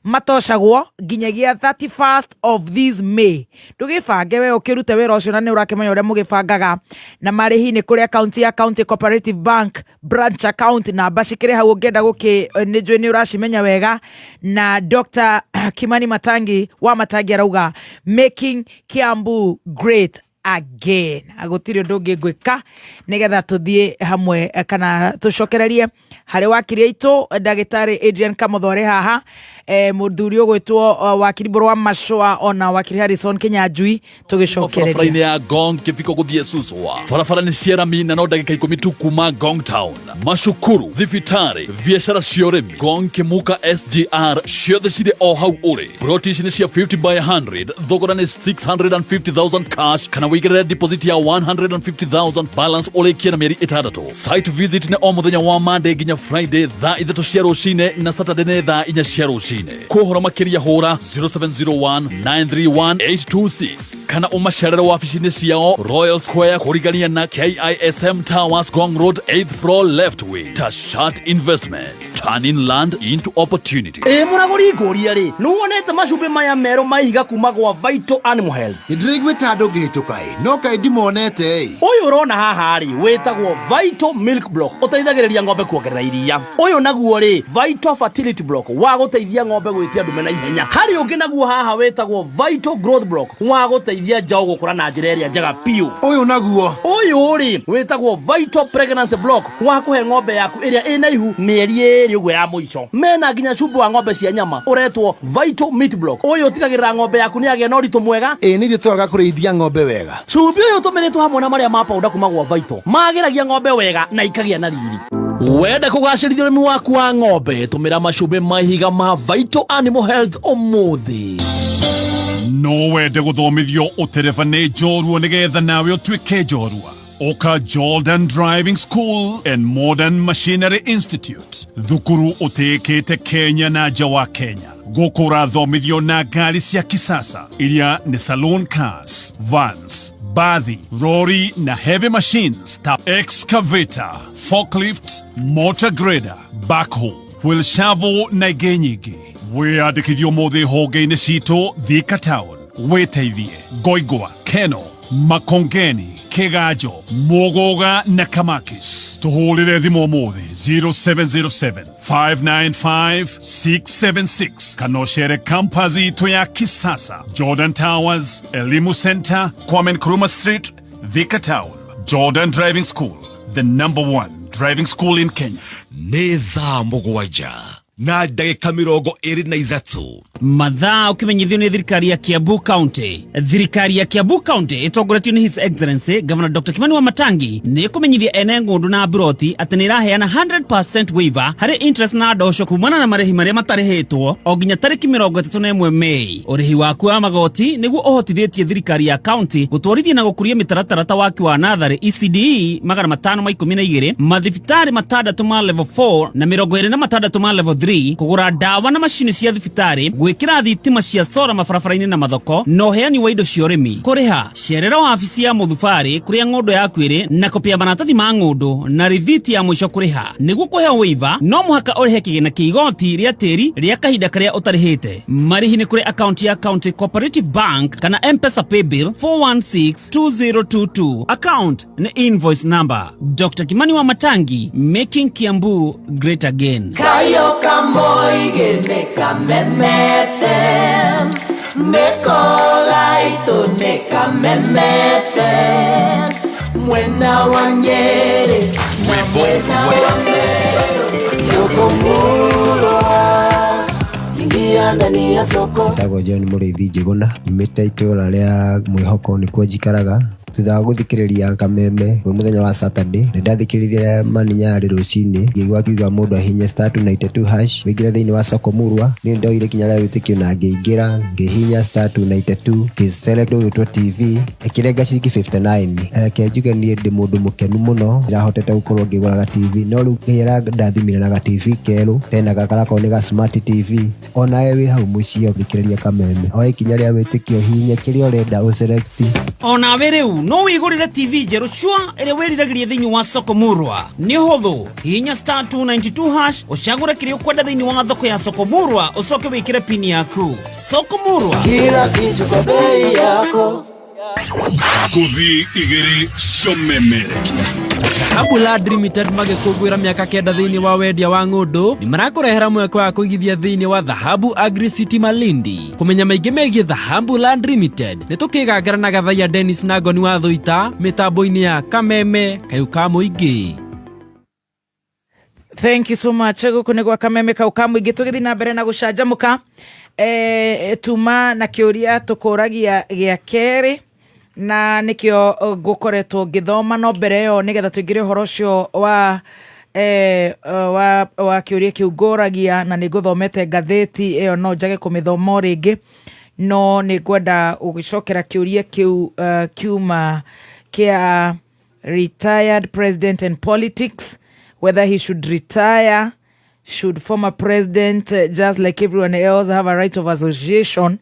matocagwo nginyagia 31st of this May. Ndugibange we ukirute wira ucio na ni urakemenya uria mugibangaga na marihi ni kuri account ya County Cooperative Bank branch account na bashikire hau ngenda guki nijwe ni urashimenya wega na Dr. Kimani Matangi wa Matangi arauga making Kiambu great again. Agutiri ndungi gwika nigetha tuthie hamwe kana tucokererie hari wakiri aitu ndagitari Adrian Kamothore haha muthuri ugwitwo wakiri Boro wa Mashwa ona wakiri Harrison Kinyanjui tugicokereria barabara-ini ya Ngong kifiko guthie Suswa barabara ni Sierami na no ndagika 10 tu kuma Ngong Town Mashukuru thibitari biashara cia urimi Ngong Kimuka SGR ciothe cire o hau uri broti ni cia 50 by 100 thogora ni 650,000 cash kana wigirire deposit ya 150,000 balance ulikia na mieri 6. Site visit na o muthenya wa Monday nginya Friday thaa 3 cia rucine na Saturday ne thaa 4 cia rucine. Kuhora makiria hura 0701931826 kana umacerere wabici-inĩ ciao Royal Square kurigania na KISM Towers Gong Road 8th floor left wing. Tashat Investments, turning land into opportunity. Muraguri ngoria ri nuwonete macumbi maya mero maihiga kuma gwa Vital Animal Health. Ndirigwita andu ngihituka no kai ndimonete uyu urona haha ri wetagwo Vital Milk Block uteithagiriria ng'ombe kuongerera iria. Uyu naguo ri Vital Fertility Block wa guteithia ng'ombe gwitia ndume na ihenya. Hari ungi naguo haha wetagwo Vital Growth Block wa guteithia njaũ gukura na njira iria njega piu. Uyu naguo uyu ri wetagwo Vital Pregnancy Block wa kuhe ng'ombe yaku iria ina ihu mieri 2 uguo ya muico. Mena nginya cubu wa ng'ombe cia nyama uretwo Vital Meat Block. Uyu utigagirira ng'ombe yaku ni agie na uritu mwega. Ni twaga kurithia ng'ombe wega. Cubu uyu tumiritwo hamwe na maria ma powder kuma gwa Vital magiragia ng'ombe wega na ikagia na riri. Wenda kugacirithia urimi waku wa ng'ombe tumira macumbi mahiga ma Vital Animal Health umuthi. No wende guthomithio utereva ni njorua nigetha nawe utuike njorua. Oka Jordan Driving School and Modern Machinery Institute. Thukuru utekete Kenya na nja wa Kenya. Gukura thomithio na ngari cia kisasa iria ni saloon cars, vans, bathi, lorry na heavy machines ta excavator, forklift, motor grader, backhoe, wheel shovel na ingĩ nyingĩ. Wĩandĩkithio mothe honge-inĩ citũ Thika Town. Wĩteithie Ngoigwa, Keno, Makongeni, Kiganjo, Mogoga na Kamakis. Tuhũrĩre thimũ ũmũthĩ 0707 595 676 kana ũcere campus itũ ya kisasa Jordan Towers, Elimu Center, Kwame Nkrumah Street, Thika Town. Jordan Driving School, the #1 driving school in Kenya. Nĩ thaa mũgwanja na ndagĩka 23 mathaa ukimenyithio ni thirikari ya Kiambu County. Thirikari ya Kiambu County itongoretio ni His Excellency Governor Dr. Kimani Wamatangi ni kumenyithia ene ngundu na broti ati ni iraheana 100% waiver hari interest na ndosho kumana na marehi maria matarihitwo o nginya tariki 31 Mei. Urehi waku wa magoti niguo uhotithĩtie thirikari ya county gutwarithia na gukuria mitaratara waki wa natharĩ ECDE 512 mathibitari matandatu ma level 4 na 26 ma level 3 kugura dawa na mashini cia thibitari gwikira thitima cia solar mabarabara-inĩ na mathoko no heani wa indo cia ũrĩmi kuriha cerera wabici ya mũthubari kuria ng'ondo yaku ĩrĩ na kopia maratathi ma ng'ondo na rithiti ya mũico kuriha nĩguo kũheo waiver no mũhaka ũrĩhe kĩgĩna kĩa igoti rĩa tĩri rĩa kahinda karĩa ũtarĩhĩte. Marĩhi nĩ kũrĩ account ya County Cooperative Bank kana M-Pesa Paybill 4162022. Account nĩ invoice number. Dr. Kimani Wamatangi, making Kiambu great again. Kayo kamoige neka memefem Nekola ito neka memefem Mwena wanyere na mwena wanyere Soko murwa Ingia ndani ya soko Tago John Mũrĩithi Njĩgũna nimĩte itũra rĩa Mwĩhoko nĩkuo njikaraga thutha wa guthikiriria Kameme we muthenya wa Saturday ni ndathikiriria maninyari rucini ngĩigua kiuga mũndũ ahinya *292# wĩingĩre thĩinĩ wa soko murwa ni ndoire kinya rĩa wĩtĩkio na ngĩingĩra ngĩhinya *292 ngĩselect ũgĩtwo TV ĩkĩrenga ciringi 59 reke njuge niĩ ndĩ mũndũ mũkenu mũno ndĩrahotete gũkorwo ngĩgũraga TV no rĩu ngĩra ndathimĩra TV kerũ tena gakarako nĩ ga smart TV onawe wĩ hau mũciĩ thikiriria Kameme oe kinya rĩa wĩtĩkio hinya kĩrĩa ũrenda ũselect onawe rĩu no wĩgũrĩre TV njerũ cua ĩrĩa wĩriragĩria thĩinĩ wa soko murwa nĩ hũthũ hinya *292# ũcagũre kĩrĩa ũkwenda thĩinĩ wa thoko ya soko murwa ũcoke wĩkĩre pin yaku. Soko murwa kila kitu kwa bei yako Kuthi igiri comemereki. Dhahabu Land Limited magĩkũngũĩra mĩaka 9 thĩinĩ wa wendia wa ng'ũndũ nĩ marakũrehera mweke wa kũigithia thĩinĩ wa Dhahabu Agri City Malindi. Kũmenya maingĩ megiĩ Dhahabu Land Limited nĩ tũkĩgangara na Gathaiya Dennis na Ngoni wa Thũita mĩtambo-inĩ ya Kameme kayũ ka mũingĩ. Thank you so much. Guku nĩ gwa Kameme kau ka mũingĩ tũgĩthiĩ na mbere na gũcanjamũka tuma na kĩũria tũkũragia gĩa kerĩ na nikio gukoretwo ngithoma no mbere yo nigetha tuingire horo cio wa kiuria kiu ngũragia na nĩ ngũthomete ngathĩti ĩyo no njage kũmĩthoma rĩngĩ no nĩ ngwenda ũgĩcokera kĩũria kĩu kiuma kia retired president and politics, whether he should retire, should former president, just like everyone else, have a right of association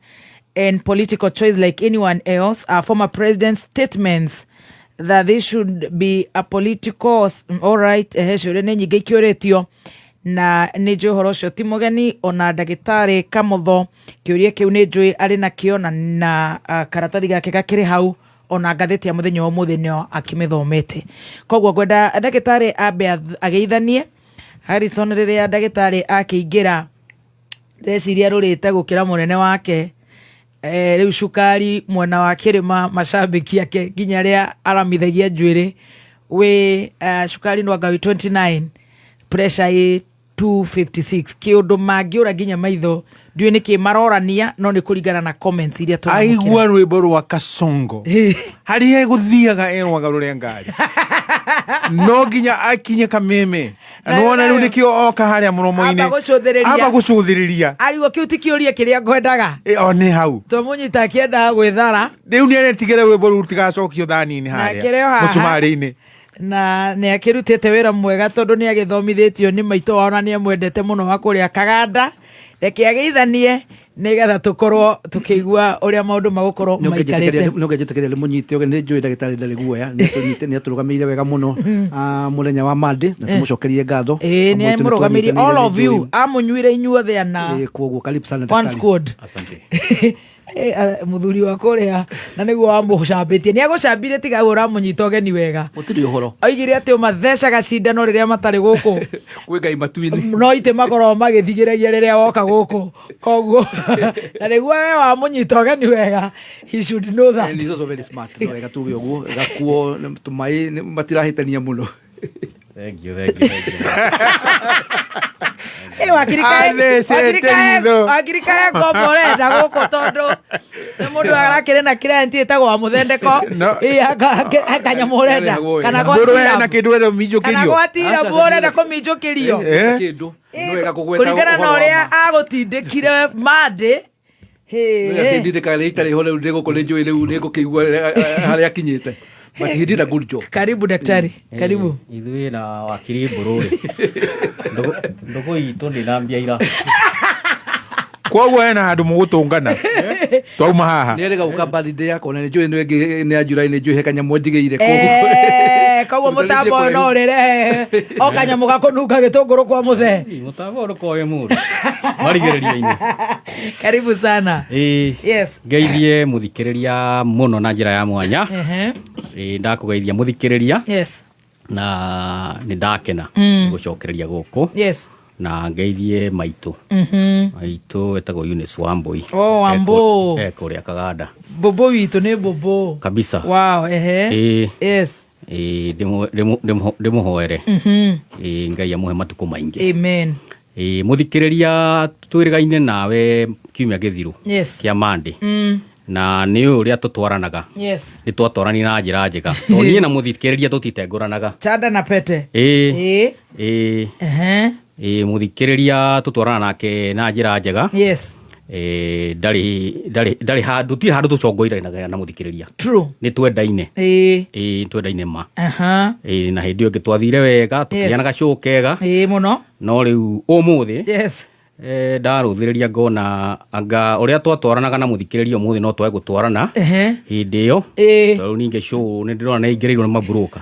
and political choice like anyone else. Former president's statements that they should be a political, all right, should nyingĩ ikĩũrĩtio na nĩ njũĩ ũhoro ũcio ti mũgeni, ona ndagĩtarĩ Kamotho kĩũria kĩu nĩ njũĩ arĩ nakĩo na karatathi gake gakĩrĩ hau, ona ngathĩti ya mũthenya wa ũmũthĩ nĩo akĩmĩthomete. Koguo ngwenda ndagĩtarĩ ambe agĩithanie. Harrison rĩrĩa ndagĩtarĩ akĩingĩra ndeciria rũrĩte gũkĩra mũnene wake, rĩu cukari mwena wa kĩrĩma macambĩki ake nginya rĩa aramithagia njuĩrĩ we cukari Nwangawi 29, pressure 256, kĩũndũ mangĩũra nginya maitho ndiũ nĩkĩ marorania, no nĩ kũringana na comments iria tũramũkĩra. Aigua rwĩmbo rwa Kasongo harĩa egũthiaga rũrĩa ngari no nginya akinye Kameme, nona rĩu nĩkĩo oka harĩa mũromo-inĩ amba gũcũthĩrĩria arigwo kĩu ti kĩũria kĩrĩa ngwendaga nĩ hau tũmũnyita akĩendaga gwĩthara rĩu nĩaretigĩre rwĩmbo rũu rũtigacokio thani-inĩ harĩa mũcumarĩ-inĩ na nĩ akĩrutĩte wĩra mwega tondũ nĩ agĩthomithĩtio nĩ maitũ wao na nĩ amwendete mũno wa kũrĩa Kaganda. Reke agĩithanie nĩgetha tũkorwo tũkĩigua ũrĩa maũndũ magũkorwo maikarĩte. No ngĩjĩtĩkĩria mũnyite nĩ njũĩ ndagĩtarĩ ndarĩ guoya, nĩ atũrũgamĩrĩire wega mũno mũthenya wa Monday na tũmũcokerie ngatho. Nĩ amũrũgamĩrĩire all of you, amũnyuire inyuothe na koguo karibu sana one squad. Asante. Muthuri wa kũrĩa na nĩguo wamũcambĩtie, nĩ agũcambire tiga ũramũnyita ũgeni wega. Gũtirĩ ũhoro. Oigire atĩ ũmathecaga cindano rĩrĩa matarĩ gũkũ kwĩ Ngai matu-inĩ, no itĩ makorwo magĩthigĩrĩria rĩrĩa woka gũkũ, koguo na nĩguo we wamũnyita ũgeni wega, he should know that. And he's also very smart. No wega tuge ũguo gakuo tũmaĩ matirahĩtania mũno. Thank you. Wakirikae komborenda gũkũ tondũ nĩ mũndũ arakĩrĩ na client ĩtagwo wa mũthendeko akanyamũ ũrenda kana gwatira ũrenda kũminjũkĩrio kũringana na ũrĩa agũtindĩkire Monday. But he did a good job. Karibu daktari, karibu. Ithuĩ na wakiri Mbũrũri ndogo itũ ndinambia ira koguo hena handũ mũgũtũngana twauma haha nĩ erega ũkambalinde yako na njũĩ nĩ ajura-inĩ njũĩ kanyamũ ndigĩire koguo mũtambo no rĩre o kanyamũ gakũnunga gĩtũngũrũ kwa mũthee mũtambo ũrũkoe mũndũ marigĩrĩria-inĩ. Karibu sana. Yes, ngeithie mũthikĩrĩria mũno na njĩra ya mwanya. Ndakũgeithia mũthikĩrĩria. Yes, na nĩ ndakena gũcokereria gũkũ. Yes, na ngeithie maitũ maitũ etagwo Eunice Wambui kũrĩa Kaganda. Bobo witũ nĩ bobo kabisa. Wow. Yes, ndĩmũhoere Ngai amũhe matukũ maingĩ. Amen. Mũthikĩrĩria twĩrĩgaine nawe kiumia gĩthiru kĩa Monday na nĩ ũrĩa tũtwaranaga. Yes, nĩ twatwarani na njĩra njega tondũ niĩ na mũthikĩrĩria tũtitengũranaga chanda na pete. Mũthikĩrĩria tũtwarana nake na njĩra njega. Yes, ndarĩ handũ ti handũ tũcongoiranaga na mũthikĩrĩria. True, nĩ twendaine. Twendaine ma na hĩndĩ ĩyo twathire wega tũkĩanaga show kega mũno, no rĩu ũmũthĩ yes ndarũthĩrĩria ngona anga ũrĩa twatwaranaga na mũthikĩrĩria ũmũthĩ no twage gũtwarana hĩndĩ ĩyo tondũ ningĩ show nĩ ndĩrona nĩ ingĩrĩirwo nĩ mabroka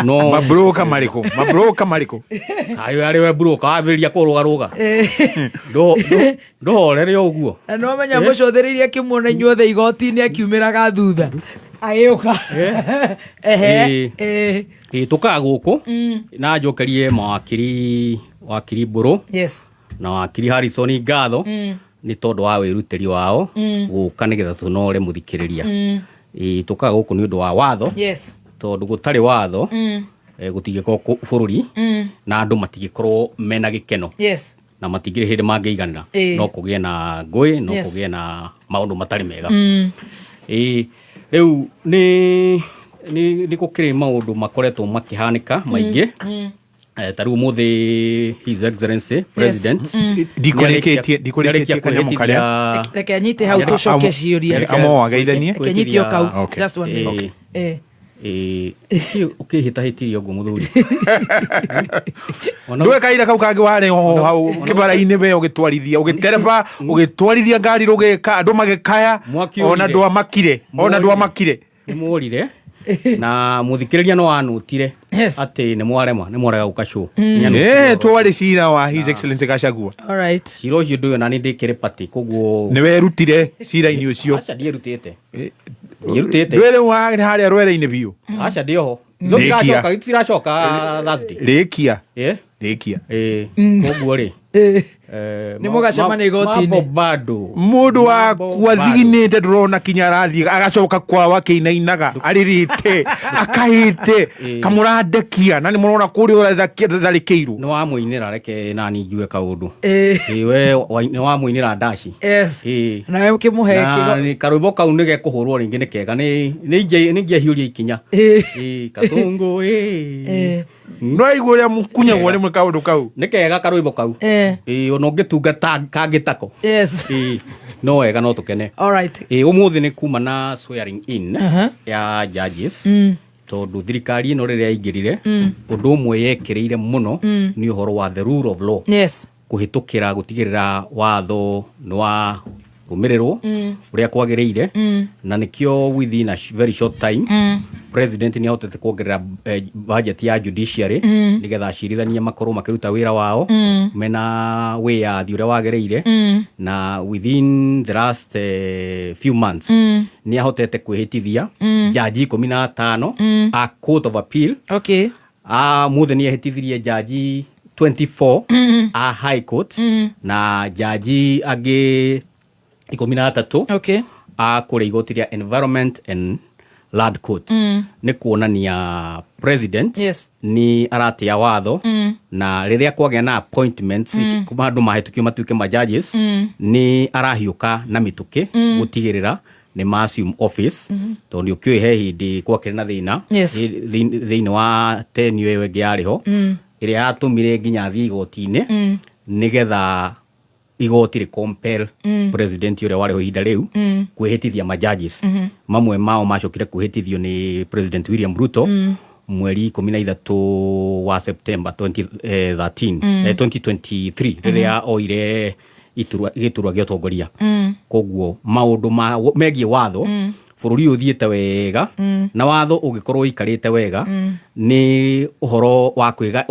no mabroka marĩkũ ayo arĩ we broka wambĩrĩria kũrũgarũga ndũhorere ũguo no menya mũcũthĩrĩirie kĩmuona inyuothe igoti-inĩ akiumĩraga thutha agĩũka tũkaga gũkũ na njokerie wakiri Mbũrũ. Yes, na wakiri Harrison ngatho nĩ tondũ wa wĩrutĩri wao gũka nĩgetha tũnore mũthikĩrĩria. Tũkaga gũkũ nĩ ũndũ wa watho. Yes, tondũ gũtarĩ watho gũtingĩkorwo bũrũri na andũ matingĩkorwo mena gĩkeno. Yes, na matingĩrĩ hĩndĩ mangĩiganĩra no kũgĩe na ngũĩ no kũgĩe na maũndũ matarĩ mega. Rĩu nĩ gũkĩrĩ maũndũ makoretwo makĩhanĩka maingĩ Taru muthi His Excellency President ndikurikitie kanyamu karia reke anyite hau tucoke ciuria amo ageithanie reke anyite kau just one minute ukihitahitirie uguo muthuri ndwe kaira kau kangi ware ho hau kibara-ini we ugitereba ugitwarithia ngari rugeka andu magikaya ona ndu amakire nimurire na muthikiriria no anutire ati ni mwarega gukashu twari cira wa His Excellency Gachagua. All right, cira ucio ndu na ni ndikire pati koguo ni werutire cira-ini ucio. Acha ndierutite ndwere wa haria rwere-ini biu. Acha ndioho itiracoka Thursday rikia koguo ri ni mugacemania igoti-ini mundu wa kwathiginite ndurona kinya arathie agacoka kwao akinainaga aririte akahite kamurandekia na ni murona kuri tharikeiru no amuinira reke na ninjue kaundu we ni wamuinira ndaci na we kimuhe ni karwimbo kau ni gekuhurwo ringi ni kega ni ngiahiuria ikinya katungu no iguria mukunyagwo rimwe kaundu kau ni kega karwimbo kau ona ungitungata kangitako no wega no tukene. All right, umuthi ni kuma na swearing in ya judges tondu thirikari ino riria ingirire undu umwe yekireire muno ni uhoro wa the rule of law kuhitukira gutigirira watho ni wa rumirirwo uria kwagireire na nikio within a very short time president ni ahotete kuongerera budget ya judiciary nigetha acirithania makorwo makiruta wira wao mena wiyathi uria wagireire na within the last few months ni ahotete kwihitithia jaji 15 a court of appeal muthe ni ahitithirie jaji 24 a high court na jaji agi 13 a kure igoti ria environment and land court ni kuonania president ni aratia watho na riria kwagea na appointments kuma andu mahetukio matuike ma judges ni arahiuka na mituki gutigirira ni assume office tondu ukio he hindi kwakire na thina thini wa tenure we ngiariho iria atumire nginya thi igoti-ini nigetha igoti ri compel president uria wari ho ihinda riu kwihitithia ma judges mamwe mao macokire kwihitithio ni President William Ruto mweri 13 wa September 2023 riria oire iturwa gya utongoria koguo maundu megie watho bururi uthiete wega na watho ugikorwo ikarite wega ni uhoro wa kwiga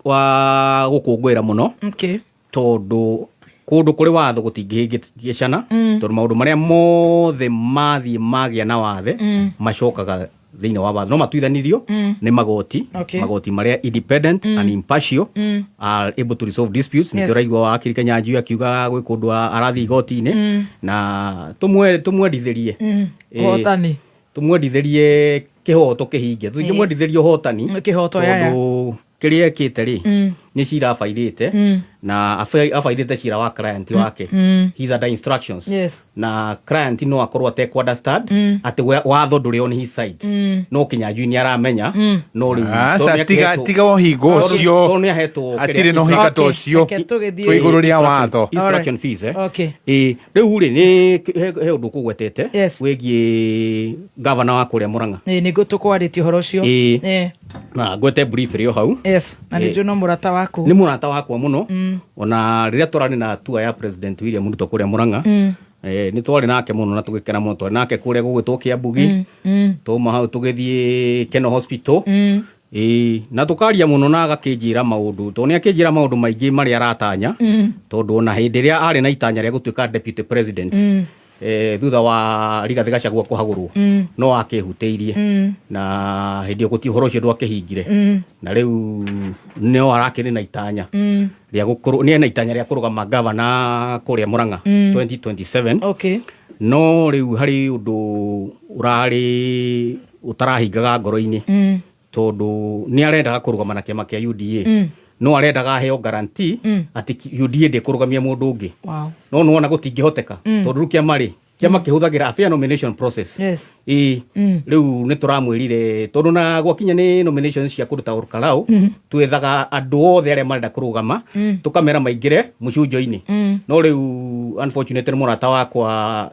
wa gukungwira muno tondu kundu kuri watho gutingihingicana tondu maundu maria mothe mathie magia na wathe macokaga thiini wa watho no matuithanirio ni magoti maria independent and impartial are able to resolve disputes ni turaigwa wa akiri Kanyanjui akiuga gwi kundu arathi igoti-ini na tumwendithirie tumwendithirie kihoto kihinge tumwendithirie hotani kihoto yaya kiria ekite ri ni cira abairite na abairite cira wa client wake he's under instructions na client no akorwo ate ku understand ati watho nduri on his side no Kinyanjui ni aramenya no ri tiga wohingo ucio atire no hinga to ucio twiguru ria watho instruction fees riu ri ni he undu kugwetete wigie governor wa kuria Murang'a ni gutukwaritie horo ucio na gwete brief rio hau na ni juno murata waku ni murata wakwa muno ona riria turani na tour ya President William Ruto kuria Murang'a ni twari nake muno na tugikena muno twari nake kuria gugwitwo Kiambugi tuma hau tugithie Keno Hospital na tukaria muno na agakinjira maundu to ni akinjira maundu maingi mari aratanya tondu ona hindi ria ari na itanya ria gutuika deputy president thutha wa Rigathi Gachagua kuhagurwo no akihuteirie na hindi guti horo cio ndwakihingire na riu no arakiri na itanya ria gukuru ni na itanya ria kurugama governor kuria Murang'a 2027 no riu hari undu urari utarahingaga ngoro-ini tondu ni arendaga kurugama na kiama kia UDA no arendaga heo guarantee ati UDA ndikurugamia mundu ungi no nuona gutingihoteka tondu rukia mari kiama kihuthagira fair nomination process riu ni turamwirire tondu na gwakinya ni nominations cia kuruta urukarau twethaga andu othe aria marenda kurugama tukamera maingire mucunjo-ini no riu unfortunately murata wakwa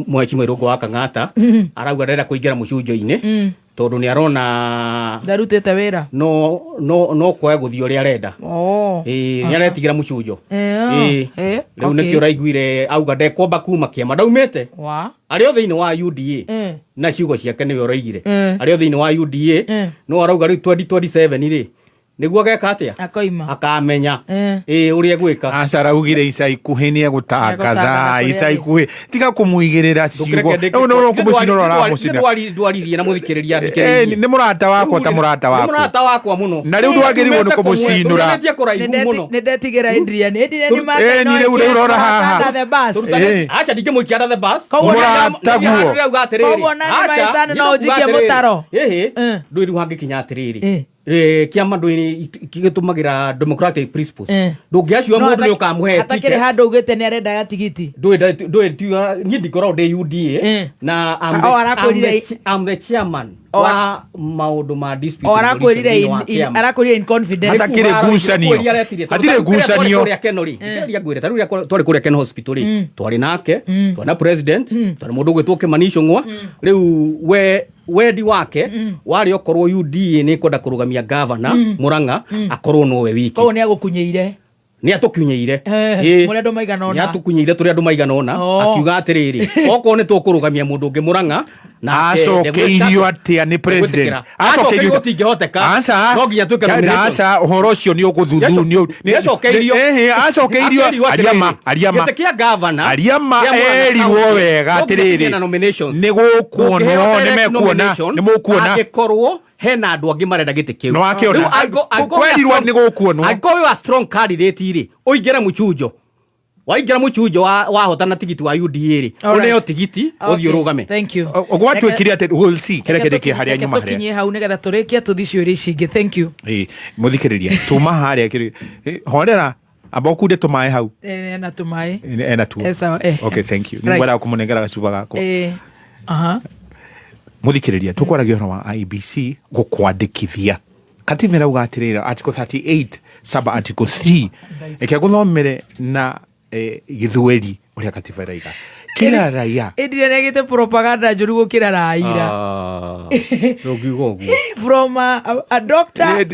Mwachi Mwirongo wa Kang'ata arauga arenda kuingira mucunjo-ini tondu ni arona ndarutite wira no kwa guthii uria arenda ni aretigira mucunjo riu nikio raiguire auga ndekwamba kuma kiama ndaumite ario thiini wa UDA na ciugo ciake niwe uraigire ario thiini wa UDA no arauga riu 2027 ri niguo geka atia akamenya uria gwika acaraugire ica ikuhi ni egutangatha ica ikuhi tiga kumuigirira ciugo no kumucinora aramucina ndwarithie na muthikiriria ni murata wakwa ta murata wakwa murata wakwa muno na riu ndwagiriwo ni kumucinura ni ndetigira Adrian ni ma ni riu urora haha acha ndingimuikia the bus murata guo koguo nani maisana no ujikie mutaro ndwiri wangikinya atiriri kiama ndwini kigitumagira democratic principles ndungiacua mundu ni ukamuhe atakire handu ugite ni arenda ya tigiti ndwe ni ndikora de UDA na I'm the chairman wa maundu ma dispute arakwirire in confidence atakire gucanio atire gucanio ya kenori ya gwire taru ya twari kuria Ken Hospital twari nake twana president twari mundu gwitwo Kimani Ichung'wa riu wedi wake wari okorwo UDA ni kwenda kurugamia governor Murang'a akorwo no we wiki ko ni agukunyeire ni atukunyeire muri andu maigana ona ni atukunyeire turi andu maigana ona akiuga atiriri okorwo ni tukurugamia mundu ungi Murang'a na acokeirio atia ni president acokeirio tingihoteka no nginya tuke nomination uhoro ucio ni uguthuthu ni acokeirio acokeirio ariama gitekia governor ariama erirwo wega atiriri ni gukuonwo ni mekuona ni mukuona agikorwo hena andu angi marenda gite kiu no akiona kwerirwo ni gukuonwo aiko wa strong candidate iri uingire mucunjo waingira mucunjo wahotana tigiti wa UDA ri uneo tigiti uthio rugame thank you ogwatwikire ati we'll see kerekereke haria nyuma haria tukinye hau nigetha turikia tuthicio ri cingi thank you muthikiriria tuma haria kiri horera abokude tumae hau na tumae ena tu okay thank you ni wala kumunengera gacuba gako muthikiriria tukwaragia horo wa IBC gukwandikithia katiba rauga atirira article 38 sub article 3 ekegũthomere na githweri uria katiba raiga kila raia edire negete propaganda njuru gukira raira from a doctor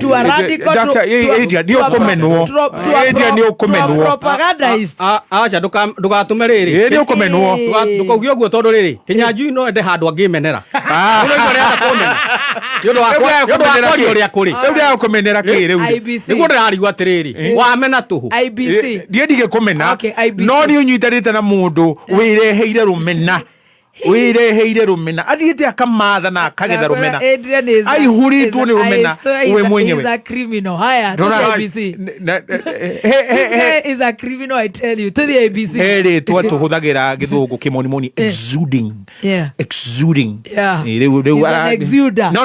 to a radical ni ukumenwo ni ukumenwo propagandist acha ndugatume riri ni ukumenwo ndukaugie uguo tondu riri kinyanju no ende handu angimenera uno ino renda kumena yodo wakwa uria kuri uria kumenera kiri niguo ndirarigwa atiriri wamena tuhu IBC ndige kumena no ni unyitarite na mundu wireheire rumena athiete akamatha na akagetha rumena aihuritwo ni rumena we mwenyewe is a criminal haya to the IBC is a criminal I tell you to the IBC ere tuhuthagira githungu kimonimoni exuding no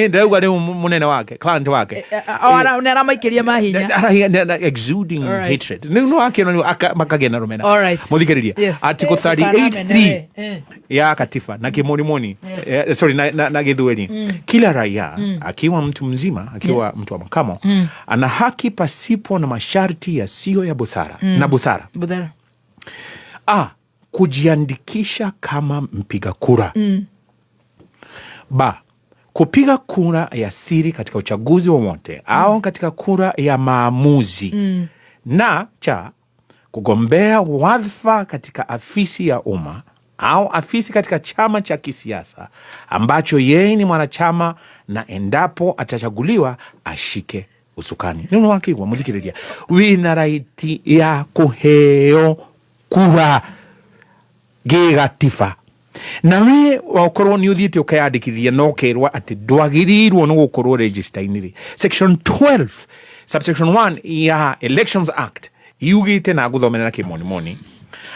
ndauga ni munene wake client wake nera maikiria mahinya exuding hatred no akena makagena rumena muthikiriria article 38 ya katifa na kimonimoni sorry na githweri kila raia akiwa mtu mzima akiwa mtu wa makamo ana haki pasipo na masharti yasiyo ya busara na busara kujiandikisha kama mpiga kura kupiga kura ya siri katika uchaguzi wowote au katika kura ya maamuzi na kugombea wadhifa katika afisi ya umma au afisi katika chama cha kisiasa ambacho yeye ni mwanachama na endapo atachaguliwa ashike usukani. Nino wakigwa muthikiriria wina right ya kuheo kura gigatiba na we wakorwo ni uthiite ukayandikithia no kerwa ati ndwagirirwo no gukorwo register-ini section 12 subsection 1 ya Elections Act yugite na guthomera na kimonimoni.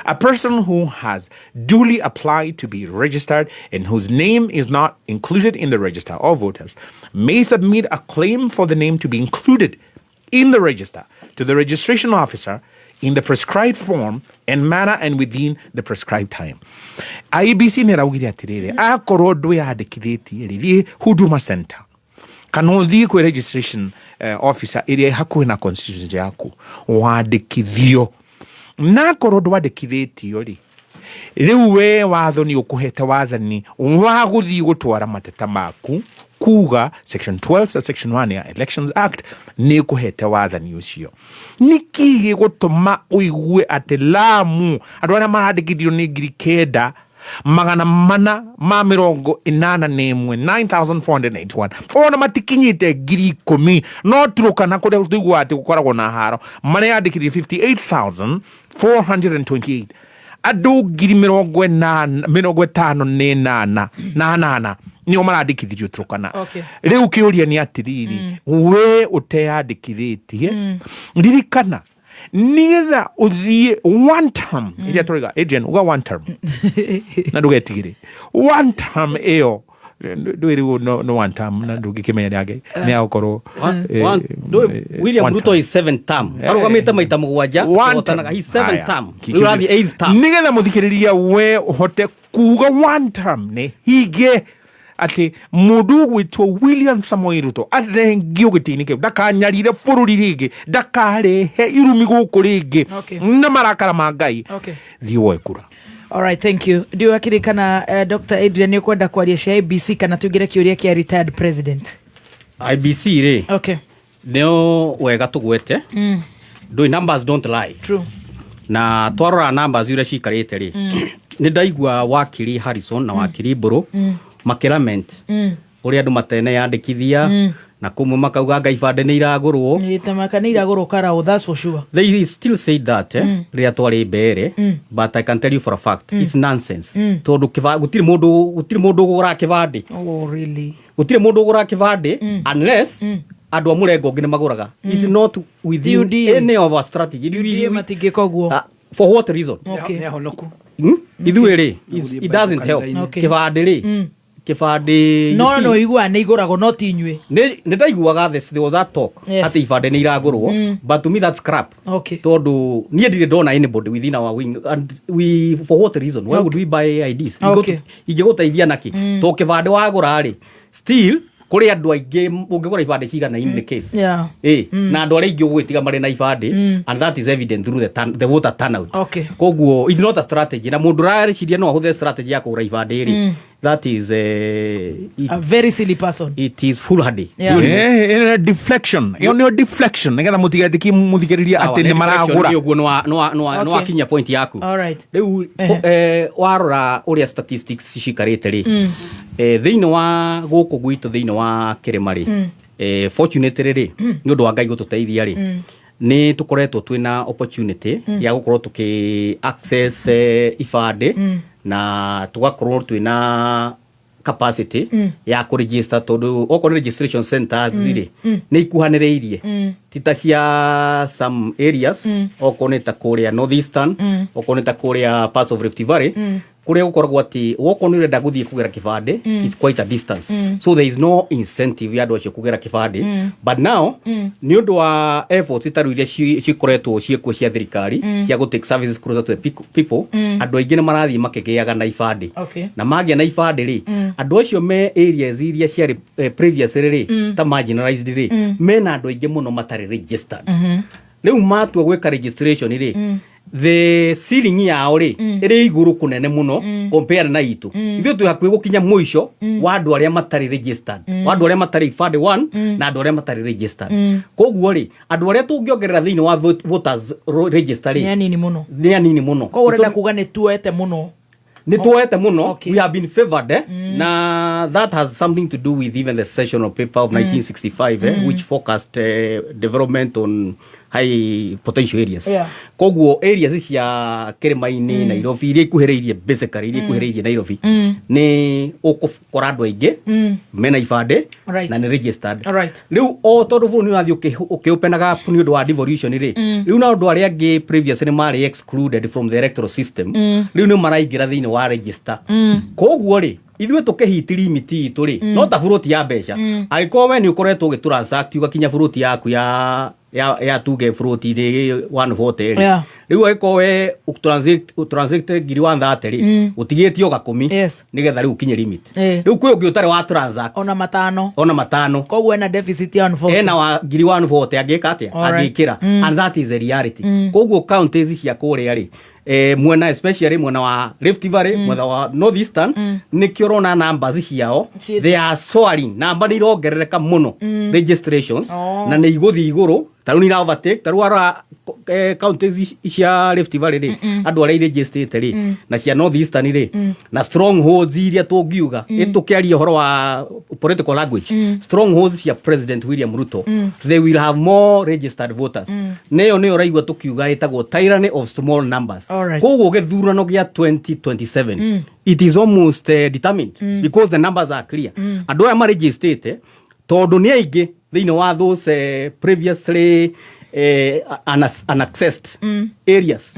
A person who has duly applied to be registered and whose name is not included in the register of voters may submit a claim for the name to be included in the register to the registration officer in the prescribed form and manner and within the prescribed time. IEBC nä raugire atä akorwo ndwä yandäkithätie thiä Huduma Center kana thiä kwä registration officer ĩrĩa hakuhĩ na constituency yaku wandĩkithio na akorwo ndwandĩkithĩtio rĩu we watho nĩ ũkũhete wathani wa gũthiĩ gũtwara mateta maku kuga section 12 section 1 ya Elections Act nĩ kũhete wathani ũcio nĩkĩ gĩgũtũma ũigue atĩ Lamu andũ arĩa marandĩkithio nĩ 9,481 9,481 ona matikinyĩte 10,000 no turũkana kũrĩa tũigua atĩ gũkoragwo na haro marĩa yandĩkithio 58,428 andũ 58,888 nĩo marandĩkithirio Turkana. Rĩu kĩũria nĩ atĩrĩrĩ we ũteyandĩkithĩtie ririkana nĩgetha ũthiĩ one term iria tũrĩga agent uga one term na ndũgetigĩre one term ĩyo ndwĩrĩgwo no one term na ndũngĩkĩmenya nĩage nĩ agũkorwo William Ruto is 7 term arũgamĩte maita mũgwanja otanaga he 7 term rĩu rathiĩ 8 term nĩgetha mũthikĩrĩria we ũhote kuga one term nĩ hinge ati mundu gwitwo William Samoei Ruto athengio gĩtĩ-inĩ kĩu ndakanyarire bũrũri rĩngĩ ndakarehe irumi gũkũ rĩngĩ na marakara ma Ngai thiĩ woe kura. Alright, thank you. Ndio akirikana Dr. Adrian nĩ kwenda kwaria cia IEBC kana tugire kĩũria kĩa retired president IEBC rĩ nĩo wega tũgwete ndũĩ numbers don't lie. True. Na twarora numbers iria cikarĩte rĩ nĩ ndaigua wakiri Harrison na wakiri Mburu makirament uria andu matene yandikithia na kumwe makauga Ngai bande nĩ iragũrwo tamaka nĩ iragũrwo karao, that's for sure. They still say that ria twari mbere but I can tell you for a fact it's nonsense tondu gutire mundu gũgũra kĩbande. Oh really? Gutire mundu gũgũra kĩbande unless andu a mũrengo ũngĩ nĩ magũraga. It's not within any of our strategy. For what reason? Okay. Ithuĩ it doesn't help. Kĩbande rĩ kĩbande no igua nĩ igũragwo no ti inyuĩ. Nĩ ndaiguaga there was that talk atĩ ibande nĩ iragũrwo but to me that's crap. Tondu niĩ ndirĩ ndona anybody within our wing and we for what reason why would we buy IDs? Ingĩgũteithia naki to kĩbande wagũra rĩ still kuri andu aingĩ ũngĩgũra ibande cigana in the case na andu arĩa aingĩ ũgwĩtiga marĩ na ibande and that is evident through the voter turnout. Koguo it's not a strategy na mũndũ ũrareciria no ahũthĩre strategy ya kũgũra ibande rĩ that is a very silly person. It is foolhardy. Deflection. Yo deflection nĩgetha mũtigetĩkie mũthikĩrĩria atĩ nĩ maragũra. Ũguo no akinya point yaku. Rĩu warora ũrĩa statistics cikarĩte rĩ thĩinĩ wa gũkũ gwitũ thĩinĩ wa kĩrĩma rĩ fortunately rĩ nĩ ũndũ wa Ngai gũtũteithia rĩ nĩ tũkoretwo twĩna opportunity ya gũkorwo tũkĩ access ibande na tugakorwo twĩna capacity ya kũregister tondu okorwo registration centers rĩ nĩ ikuhanĩrĩirie tita cia some areas okorwo nĩ ta kũrĩa northeastern okorwo nĩ ta kũrĩa parts of Rift Valley kuria gukoragwo ati woko ni urenda guthie kugera kibande is quite a distance so there is no incentive ya andu acio kugera kibande but now ni undu wa efforts itaru iria cikoretwo ciekuo cia thirikari cia go take services closer to the people andu aingĩ nĩ marathie makigeaga na ibande na magia na ibande ri andu acio me areas iria ciarĩ previously ri ta marginalized ri mena andu aingĩ muno matari registered rĩu matua gwĩka registration ri the ceiling yao ri iri iguru kunene muno compare na itu ithuĩ twĩ hakuhĩ gũkinya mũico wa andũ arĩa matari registered wa andũ arĩa matari ibande 1 na andũ arĩa matari registered koguo ri andũ arĩa tũngĩongerera thĩinĩ wa voters register ni anini muno koguo urenda kuga nĩ tuete muno we have been favored na that has something to do with even the session of paper of 1965 which focused development on high potential areas. Koguo areas cia kĩrĩma-inĩ Nairobi iria ikuhĩrĩirie basically iria ikuhĩrĩirie Nairobi nĩ ũkũkora andũ aingĩ mena ibande na nĩ registered. Rĩu o tondũ bũrũri nĩ ũrathiĩ ũkĩopen gap nĩ ũndũ wa devolution rĩ rĩu na andũ arĩa angĩ previously nĩ marĩ excluded from the electoral system rĩu nĩ maraingĩra thĩinĩ wa register. Koguo rĩ ithuĩ tũkĩhiti limit itũ rĩ no ta buruti ya mbeca angĩkorwo we nĩ ũkoretwo ũgĩtransact ugakinya buruti yaku ya ya tuge fruit ni 140 Yeah. riu eko we transact ngiri 130 ri utigitio gakumi nigetha riu kinye limit riu kwi ungi utare wa transact ona matano koguo ena deficit ya 140 ena wa ngiri 140 angika atia angikira and that is the reality koguo counties cia kuria ri mwena especially mwena wa Rift Valley mwena wa Northeastern nikio rona numbers ciao they are soaring namba ni irongerereka muno registrations na ni iguthi iguru taru ni overtake taru ara counties cia Rift Valley ri andu ara registered ri na cia Northeastern ri na strongholds iria tungiuga itukiaria horo wa political language strongholds cia President William Ruto they will have more registered voters neyo raigwa tukiuga itagwo tyranny of small numbers koguo githurano gia 2027 it is almost determined because the numbers are clear andu aya registered tondu ni aingi thiini wa those previously unaccessed areas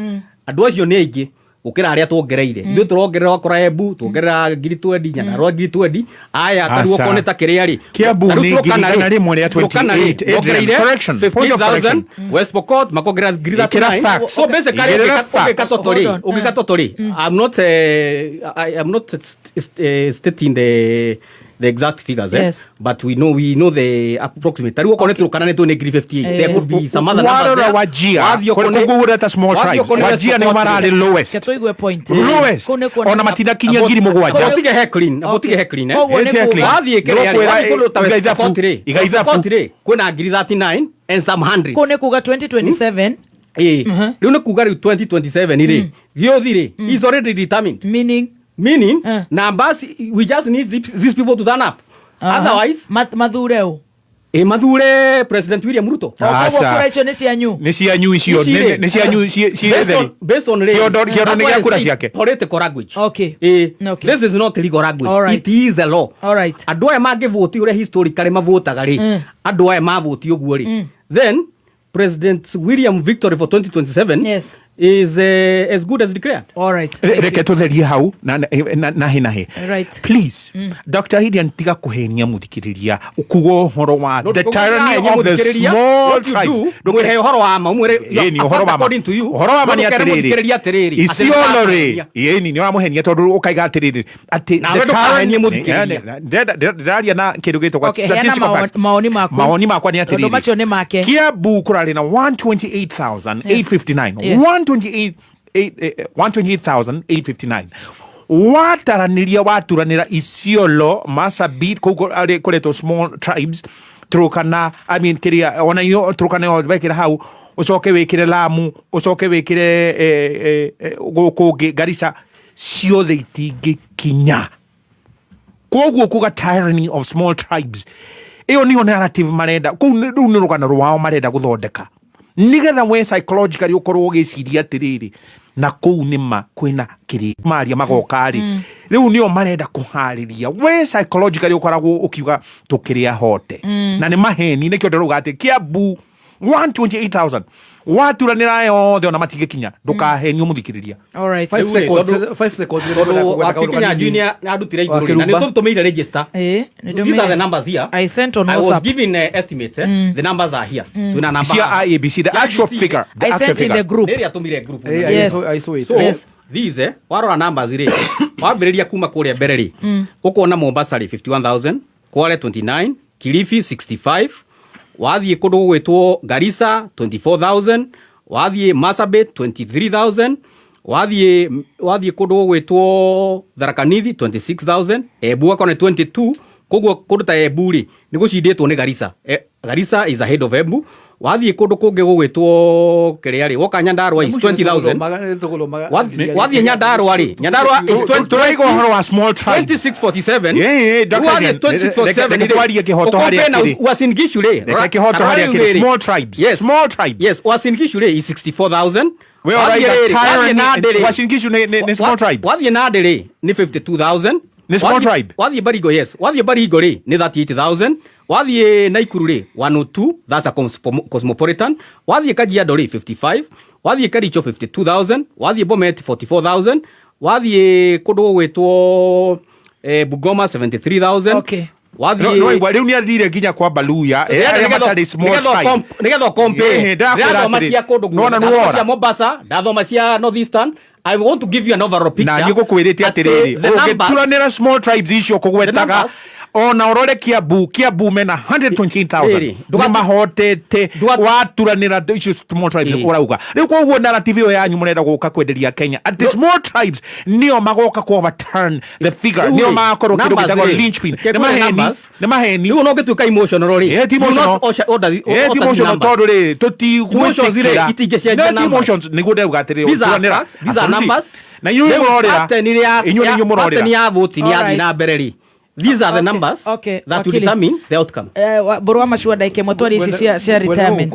andu acio ni aingi ukira aria tuongereire ndio turongerera okora Embu tuongerera ngiri 20 nyana ro ngiri 20 aya karuo koneta kiria ri Kiambu ni ngiri kana rimwe ya 28 correction 50,000 West Pokot makongerera ngiri 39 so basically ugikatotori I'm not stating the exact figures but we know the approximate taruo koneta kana neto ngiri 58 there could be some other numbers wajia kugura ta small tribes wajia ni marari lowest ketoigwe point lowest ona matinda kinya ngiri mugwanja otige heckling wathie kiria igaithafu kwina ngiri 39 and some hundreds kone kuga 2027 riu ni kuga riu 2027 ri giothire is already determined meaning numbers we just need these people to turn up otherwise madhureo mathure President William Ruto corporation ni cianyu icio ni cianyu based on kiondo ni gakura ciake political language okay this is not legal language it is the law andu aya mangivoti ure historically mavotaga ri andu aya mavoti uguo ri then President William victory for 2027 is as good as declared. All right. Reke tutherie hau na hinahe. Right. Please, Dr. Gideon tiga kuhenia muthikiriria ukugo horo wa the tyranny of the small tribes. Ndumwe horo wa mamwere according to you. Horo wa mani atiriri. Isiolore. Yeni ni wamuhenia tondu ukaiga atiriri. Ati the tyranny muthikiriria. Ndaria na kindu gitwa statistical facts. Maoni makwa ni atiriri. Ndo macho ni make. Kiambu kurari na 128,859. 128,859 wataraniria waturanira Isiolo Marsabit kuleto small tribes Turkana kiria ona yo Turkana wekira hau ucoke wikire Lamu ucoke wikire guku Garissa ciothe itingikinya koguo kuga tyranny of small tribes iyo niyo narrative marenda kuu ni rugano rwao marenda guthondeka nigetha we psychologically ukorwo giciria atiriri na kuu nima kwina kiri maria magokari riu nio marenda kuhariria we psychologically ukoragwo ukiuga tukiria hote na ni maheni nikio nderuga ati Kiambu 128,000 waturanira yothe ona matigikinya ndukahenio muthikiriria. All right. 5 seconds akikinya junior adutire iguru na nito tumeire register these are the numbers here I sent on WhatsApp. I was giving estimates the numbers are here tuna number CIABC the actual figure I sent in the group area tumire group yes so these warora numbers ri wambiriria kuma kuria mbere ri ukona Mombasa ri 51,000 Kwale 29 Kilifi 65 wathie kundu gwitwo Garissa 24,000 wathie Marsabit 23,000 wathie kundu gwitwo Tharaka Nithi 26,000 Embu akone 22 koguo kundu ta Embu ri ni gucinditwo ni Garissa Garissa is ahead of Embu wathie kundu kungi gugwitwo kiria ri woka Nyandarua is 20,000 wathie Nyandarua ri Nyandarua is 20 turaigo horo wa small tribe 2647 wathie 2647 warie kihoto haria kiri Uasin Gishu ri kihoto haria kiri small tribes small tribes yes Uasin Gishu ri is 64,000 we wathie Uasin Gishu ni small tribe wathie Nandi ri ni 52,000 ni small tribe wathie Baringo yes wathie Baringo ri ni 38,000 wathie Naikuru ri 102 that's a cosmopolitan wathie Kajiado ri 55 wathie Kericho 52,000 wathie Bomet 44,000 wathie kundu gwitwo Bungoma 73,000 okay wathi no igwa riu ni athire nginya kwa Baluya nigetha compare ndathoma cia kundu cia Mombasa ndathoma cia Northeastern. I want to give you an overall picture. Na nigukwirite atiriri ugituranira small tribes icio kugwetaga ona urore Kiambu mena 120,000 ndu mahotete waturanira icio small tribes urauga riu koguo narrative yo yanyu murenda guka kwenderia Kenya at the small tribes nio magoka ku overturn the figure nio makorwo kiru gitagwo linchpin ne maheni riu no gituka emotional ri emotional tondu ri tutigwitira itingecenjia emotions niguo ndauga atiri turanira these numbers na inyu murorera inyu murorera ni ya vote ni ya na mbere ri. These are the numbers that will determine the outcome. Borwa mashua ndaike motwari ici cia retirement.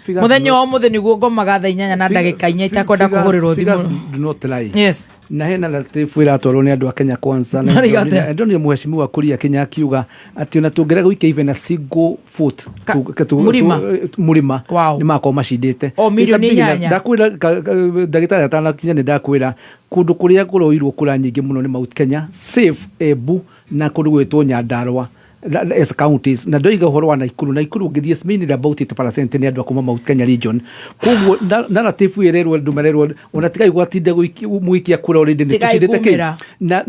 Muthenya wa muthi niguo ngomaga thaa 8 na ndagika 4 itakwenda kuhurirwo thimu. Do not lie. Yes. Na hena na tifwira toro ni andu a Kenya kwanza na ndo ni mheshimiwa Kuria Kenya akiuga ati ona tungera guika even a single foot murima ni mako mashindite o milioni 8 ndakwira ndagitari atana kinya ni ndakwira kundu kuria kuroirwo kura nyingi muno ni Mount Kenya safe Embu na kundu gwetwo Nyandarua as counties na ndoiga horo wa Naikuru ngithie meaning about 8% ni andu akuma Mount Kenya region koguo narrative yererwo ndumererwo ona tigai gwatinde muikia kura already ni tushindite Kenya na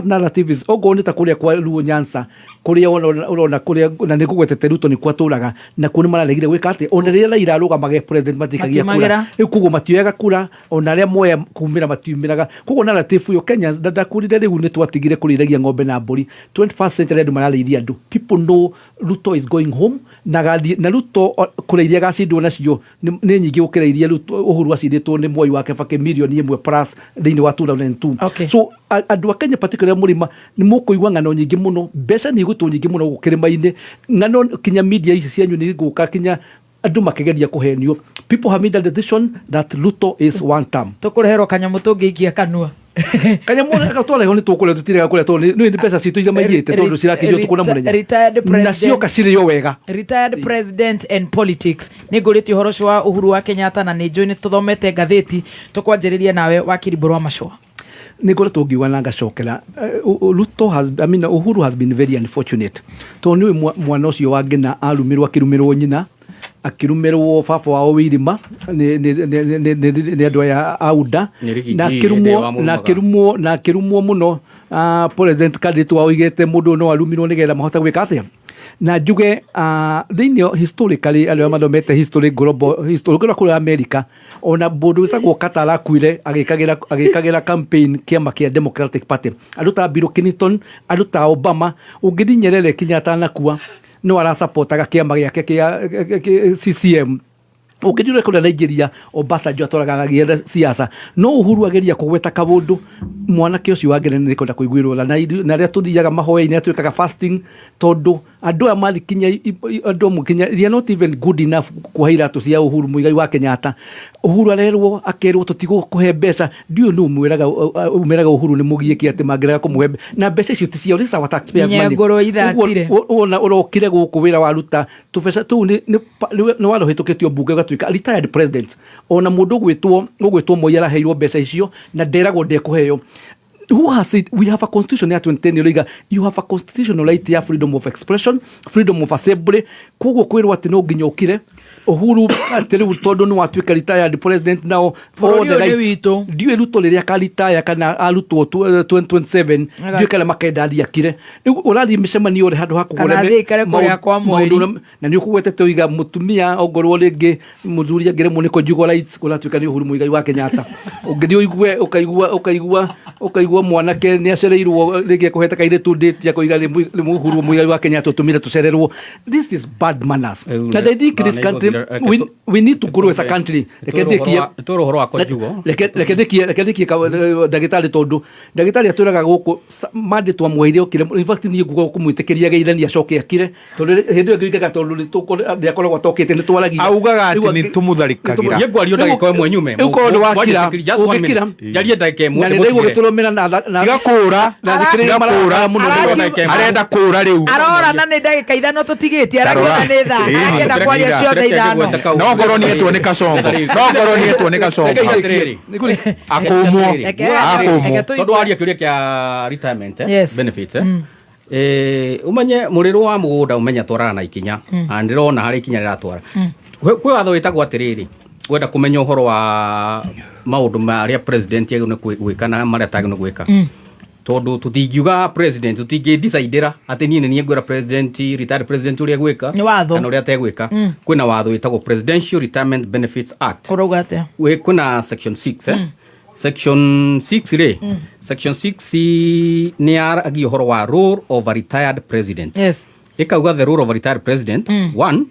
narrative is ogo ni ta kuria kwa Luo Nyanza kuria ona kuria na ni kugwetete Ruto ni kwaturaga na kuni maralegire gwika ati ona ria Raila arugamage president matikagia kura koguo matioyaga kura ona ria moya kumira matiumiraga koguo narrative yo Kenya ndakurire riu ni twatigire kuriragia ng'ombe na mburi 21st century andu maraliria people know Ruto is going home na Ruto kureiria gacindwo nacio ni nyingi gukireiria Ruto Uhuru acinditwo ni Moi wake fake milioni 1 plus thiini wa 2002 so andu a Kenya particularly murima ni mukuigwa ngano nyingi muno mbeca ni gutu nyingi muno gukirimaine ngano kinya media ici cianyu ni guka kinya andu makegeria kuhenio people have made a decision that Ruto is one term tukurehero kanyamu tungiikia kanua kanyamu akatwala honi tukule tutire kule to ni pesa citu ile mayete tondu cirakijwo tukuna munenya na cio kacire yo wega retired president and politics ni nguriti horo wa Uhuru wa Kenyatta na ni join tuthomete ngatheti tukwanjiriria nawe wakiri Borwa Mashua ni gore tungiwa na ngacokera Ruto has Uhuru has been very unfortunate to ni mwana ucio wangena arumirwo akirumirwo nyina akirumerwo baba wao Wirima ni andu ya Auda na kirumwo muno president candidate wao igete mundu no arumirwo nigetha mahota gwika atia na njuge thiini historically alio mathomete history global history kuri America ona bundu witagwo Katara kuire agikagira campaign kiama kia Democratic Party aruta Bill Clinton aruta Obama ungidi Nyerere Kenyatta nakua no ara supportaga kiama giake kia CCM ukijure kule Nigeria Obasanjo atwaragaragia siasa no Uhuru ageria kugweta kabundu mwanake ucio wagene ni kwenda kuiguirwo na ria tuthiaga mahoya-ini atwikaga fasting tondu andu a mali kinya andu mukinya they are not even good enough kuhaira tu cia Uhuru Muigai wa Kenyatta Uhuru arerwo akerwo tutigo kuhe mbeca ndio no umeraga Uhuru ni mugieki ati mangiraga kumuhe na mbeca icio ticio risa wa taxpayers money ona urokire guku wira waruta tubesa tu ni warohitukitio bunge gatwika retired president ona mundu gwitwo Moi araheirwo mbeca icio na nderagwo ndekuheyo who has said we have a constitution ya 2010 you have a constitutional right ya freedom of expression freedom of assembly koguo kwirwo ati no nginya ukire Uhuru atiriu tondu no atwika retired president now for the right ndio Ruto riria karitaya kana arutwo 2027 ndio kala makendaria kire urari micemani ore handu hakugore na ndio kugwetete uiga mutumia ongorwo ringi muthuri agire muniko jugo rights kuratwika ni Uhuru Muigai wa Kenyatta ungithio uigue ukaigua mwanake ni acereirwo ringi kuheta kaire tu date ya kuiga ni Uhuru Muigai wa Kenyatta tumire tucererwo this is bad manners and I think this country we need to grow as a country toro horo akwa jugo lekedekie ndagitari tondu ndagitari aturaga guku mandi twa mweire okire in fact ni gugo kumwitekeria geirani acoke akire tondu hindu ngiugaga tondu ni ndiakoragwo atokete ni twaragia augaga ati ni tumutharikagira yegwario ndagika imwe nyume ukondo wakira jarie ndagika imwe na ndio guturumira na gakura na thikirira muno arenda kura riu arora na ni ndagika ithano tutigitie aragia ni tha agenda kwaria ciothe ithano no ngoro ni etwo ni kasongo akumwo tondu aria kiuria kia retirement benefits umenye muriro wa mugunda umenya twarana na ikinya ndirona hari ikinya riratwara kwi watho witagwo atiriri gwenda kumenya uhoro wa maundu maria president yagune gwikana maria tagune gwika tondu tutingiuga president tutingi decidera ati ni ni ngwira president retired president uria gwika kana uria tegwika kwina watho witagwo Presidential Retirement Benefits Act urogate kwina section 6 section 6 re section 6 ni aragi uhoro wa role of a retired president. Yes, ikauga the role of a retired president. One,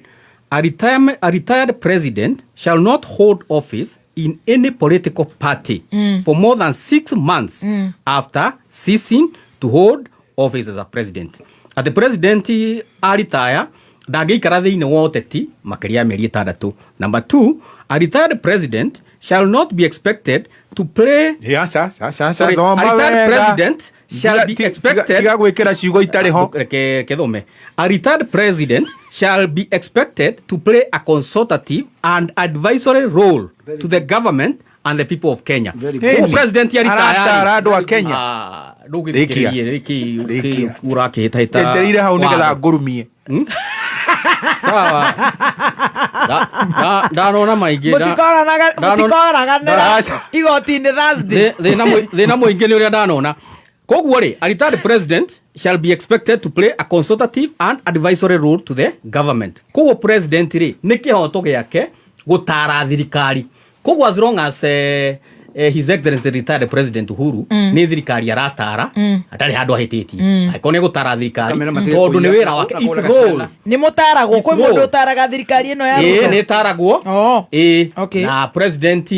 a retired president shall not hold office in any political party for more than 6 months after ceasing to hold office as a president. At the president a retire, ndangĩikara thĩinĩ wa ũteti makĩria mĩeri 6. Number 2, a retired president shall not be expected to play a retired president shall be expected a retired president shall be expected to play a consultative and advisory role to the government and the people of Kenya. President ya retire andu wa Kenya riki urakihitaita ndereire hau nigetha ngurumie sawa ndanona maingi mutikoranaga igoti-inĩ Thursday thina muingi ni uria ndanona koguo ri a retired president shall be expected to play a consultative and advisory role to the government. Koguo president ri ni kihoto giake gutara thirikari. Koguo as long as His Excellency retired President Uhuru ni thirikari aratara atari handu ahititie aikone gutara thirikari tondu ni wira wake is role ni mutaragwo kwi mundu utaraga thirikari ino ya ni taragwo na president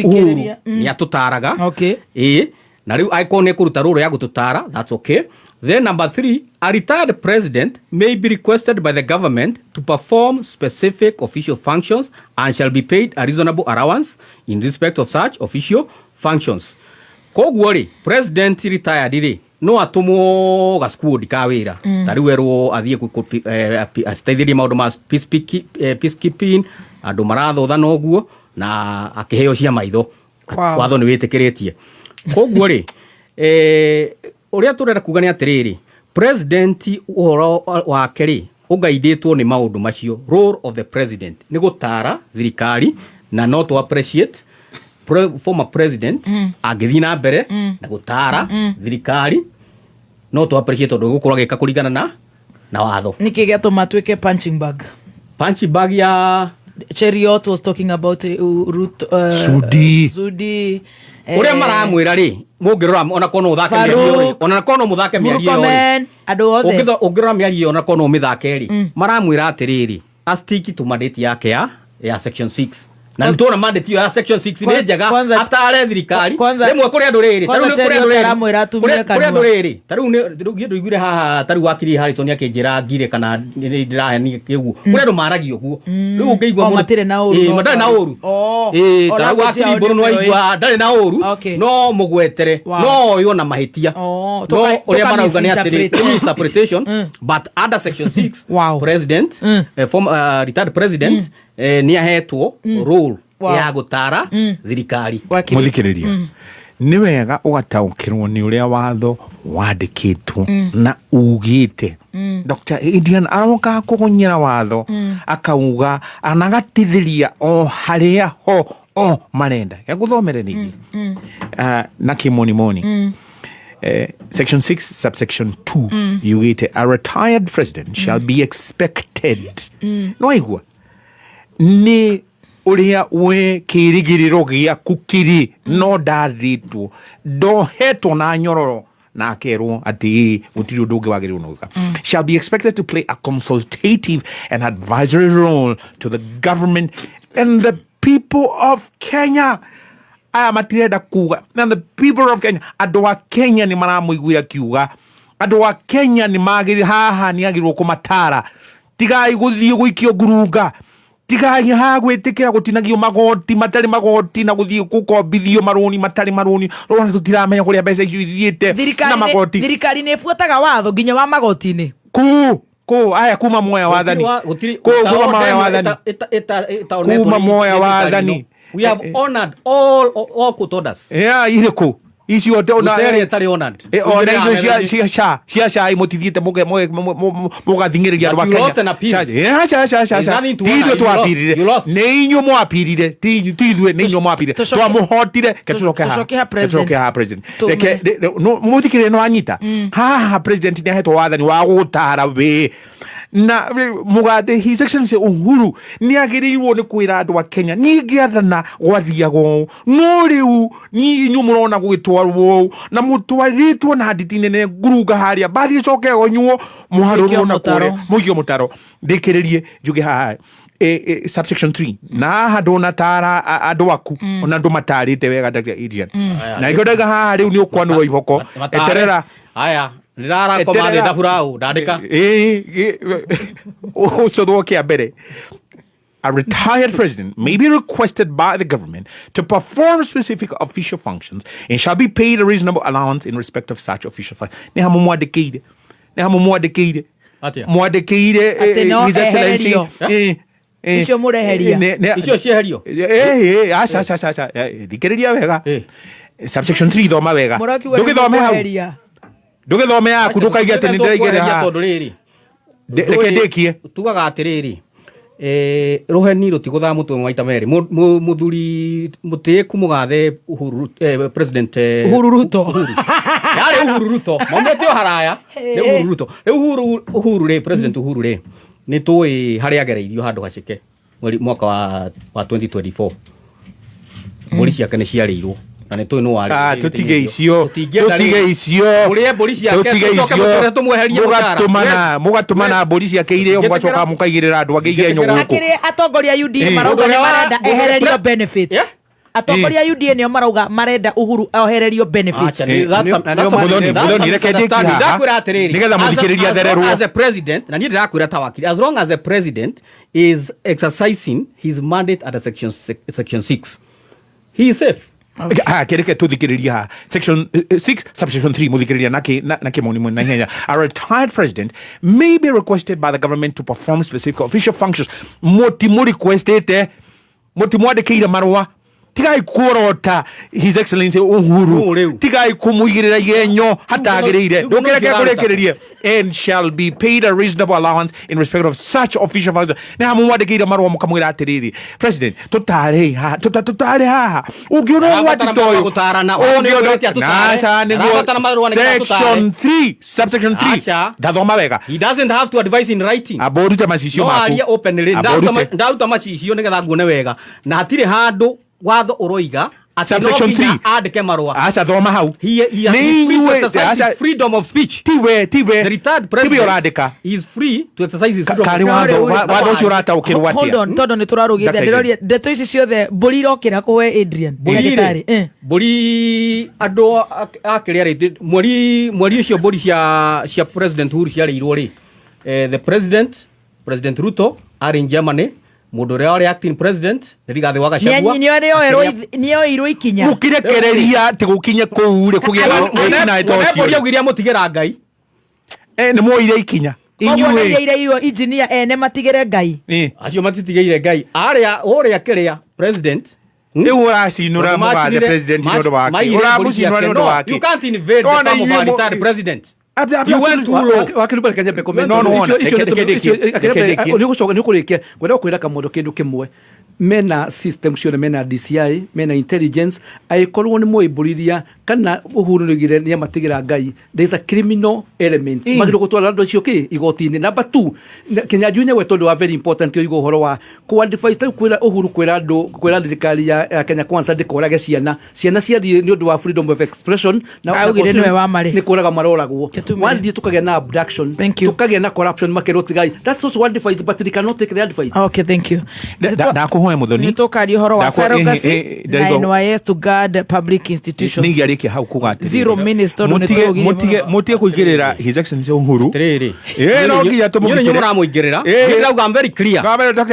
Uhuru ni atutaraga na riu aikone kuruta role ya gututara, that's okay. Then number 3, a retired president may be requested by the government to perform specific official functions and shall be paid a reasonable allowance in respect of such official functions. Koguo ri president retired ri no atumo ga school ka wira tari werwo athie asteithirie maundu ma peacekeeping andu marathotha noguo na akiheo cia maitho watho ni witikiritie. Koguo ri uria turera kuga ni atiriri president uhoro wake ri ugaidetwo ni maundu macio. Role of the president ni gutara thirikari na not to appreciate former president agithi na mbere na gutara thirikari no to appreciate ndo gukura gika kuringana na watho. Niki giatuma twike punching bag ya Cheriot was talking about Sudi uria maramwira ri mungirora ona kono uthake miario ri ona kono muthake miario ri andu othe ungirora miario ona kono umithake ri maramwira atiriri astiki tu mandate yake ya section 6 na nitona mandate ya section 6 ni njega atare thirikari rimwe kuri andu riri taru ni kuri andu riri aramwira atumie kanua kuri andu riri taru ni nduigire haha taru wakiri Harrison akinjira ngire kana ndiraheni kiugu kuri andu maragio guo riu ungeigwa matire na uru matire na uru taru wakiri bono no igwa ndare na uru no mugwetere no yo na mahitia no uria marauga ni atiri interpretation but under section 6 president former retired president ni ahetwo role ya gutara thirikari muthikiriria ni wega ugataukirwo ni uria watho wandikitwo na ugite Dr. Adrian aroka kugunyira watho akauga anagatithiria o haria ho o marenda yaguthomere ningi na kimoni section 6 subsection 2 yugite a retired president shall be expected no igwa ni uria we kirigiriro gia kukiri no ndathitwo ndohetwo na nyororo na akerwo ati gutiri undu ungi wagiriwo nuga shall be expected to play a consultative and advisory role to the government and the people of Kenya. Aya matirenda kuga and the people of Kenya, andu wa Kenya ni maramuiguira kiuga, andu wa Kenya ni magiri haha ni agirwo kumatara tigai guthii guikio ngurunga tigai ha gwitikira gutinagio magoti matari magoti na guthii gukombithio maroni matari maroni rona tutiramenya kuria mbeca icio ithiete na magoti. Thirikari ni ifuataga watho nginya wa magoti-ini ku aya kuma moya wathani kuma moya wathani kuma moya wathani we have honored all court orders ile ku icio ona etari ona ona icio cia cai mutithiite mugathingiriria andu a Kenya tithu twapirire nĩ inyuĩ mwapirire tithue nĩ inyuĩ mwapirire twamuhotire ketucoke ha president muthikirire no anyita haha president nĩ ahetwo wathani wa gũtara we na mugade his excellency Uhuru ni agirirwo ni kwira andu a Kenya ni ngiathana gwathiago no riu ni nyumurona gugitwarwo na mutwaritwo na nditine ne ngurunga haria bathi coke gonywo muharuru na kure mugio mutaro ndikiririe njuge haha subsection 3 na handu na tara andu aku ona ndu matarite wega Dr. Adrian na igodaga haha riu ni ukwanwo iboko eterera haya ndirara komande ndafurau ndandika so kia bere a retired president may be requested by the government to perform specific official functions and shall be paid a reasonable allowance in respect of such official functions. Ni hamu mwadikide his excellency icio mureheria icio cieherio acha thikiriria wega subsection 3 thoma wega ndugithome hau ndugithome yaku ndukaige ati ni ndiraigera tondu riri reke ndikie tugaga atiriri ruheni rutigutha mutwe maita meri muthuri mutiku mugathe Uhuru president Uhuru Ruto yale Uhuru Ruto momete haraya ni Uhuru Ruto Uhuru re president Uhuru re ni tui hari agereirio handu hacike mwaka wa 2024 muri ciake ni ciareirwo na ni tui no wari tutige icio mugatumana mburi ciake irio mugacoka mukaigirira andu angi igenyo guku akiri atongoria UDA marauga ni marenda ehererio benefits atongoria UDA nio marauga marenda Uhuru ohererio benefits muthoni reke ndiki haha nigetha muthikiriria thererwo as a president na ni ndirakwira ta wakiri as long as the president is exercising his mandate at section 6 he is safe. Kereke tuthikiriria section 6 subsection 3 muthikiriria nake moni mona henya a retired president may be requested by the government to perform specific official functions moti requested moti mwandikire marwa tigai kurota his excellency Uhuru tigai kumuigirira yenyo hatagirire ndukereke kurekererie and shall be paid a reasonable allowance in respect of such official functions na hamwandikire marwa mukamwira atiriri president tutare ha ugiona wati toyo gutarana section 3 subsection 3 dathoma wega he doesn't have to advise in writing aboru tamacicio maku no openly ndauta macicio nigetha nguone wega na hatire handu watho uroiga subsection 3 andike marwa acha thoma hau he freedom of speech tiwe the retired president is free to exercise his freedom kari watho ucio urataukirwa atia hold on tondo ni turarugithia ndiroria ndeto ici ciothe mburi irokira kuwe Adrian mburi andu akiri ari mweri ucio mburi cia president Uhuru ciareirwo ri the president Ruto are in Germany mundu ria acting president ndigathe wagacagua nio irwo ikinya mukirekereria tigukinye kuu ri kugira na itocio ndio giria mutigira ngai ni moire ikinya inyuĩ iyo engineer ene matigire ngai acio matitigire ngai aria kiria president ni uracinura mugathe president ndio wake uramucinura ndio wake you can't invade the farm of a retired president you went too low wakiruba kenya be comment ni kurikia kwenda kwira kamondo kindu kimwe mena system cione mena DCI mena intelligence aikorwo ni moiburiria kana Uhuru rigire ni amatigira ngai there is a criminal element magiro gutwara ndo cio ki igotini number 2 Kenya Junior weto ndo very important yo igo horo wa ku advise ta kwira Uhuru kwira ndo kwira thirikari ya Kenya Kwanza ndikorage ciana cia ni ndo wa freedom of expression na augire niwe wa mari ni kuraga maroragwo wandi tukage na abduction tukage na corruption makeroti gai that's also one advice but they cannot take the advice. Okay, thank you. Ndakuhoya muthoni nitokari horo wa surrogacy na NYS to guard public institutions ni yariki hau kugati 0 minutes to mutie kuigirira his excellency Uhuru no nginya tumugire muramuigirira I'm very clear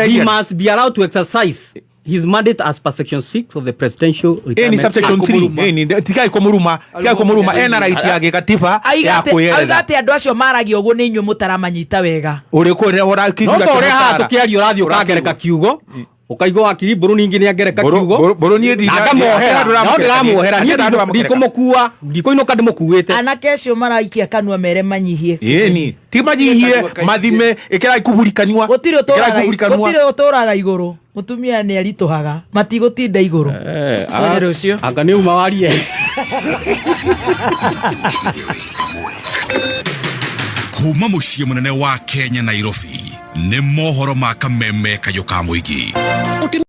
he must be allowed to exercise his mandate as per section 6 of the presidential retirement subsection 3 tikai komuruma ena right ya gikatiba ya kuyerera aigate andu acio maragio ugu ni inyu mutaramanyita wega uri ko ora kiugo no ore ha tukiario radio kagereka kiugo ukaigwa akiri mburu ningi ni angereka kiugo mburu ni ndiramuohera ndikumukua ndikoinuka ndimukuite anake acio maraikia kanua mere manyihie ni ti manyihie mathime ikira ikuburikanwa gutiri uturaga iguru mutumia ni arituhaga matigutinda iguru ore ucio anga ni uma warie kuma muciĩ mũnene wa Kenya Nairobi nĩ mohoro ma kameme kayũ ka mũingĩ.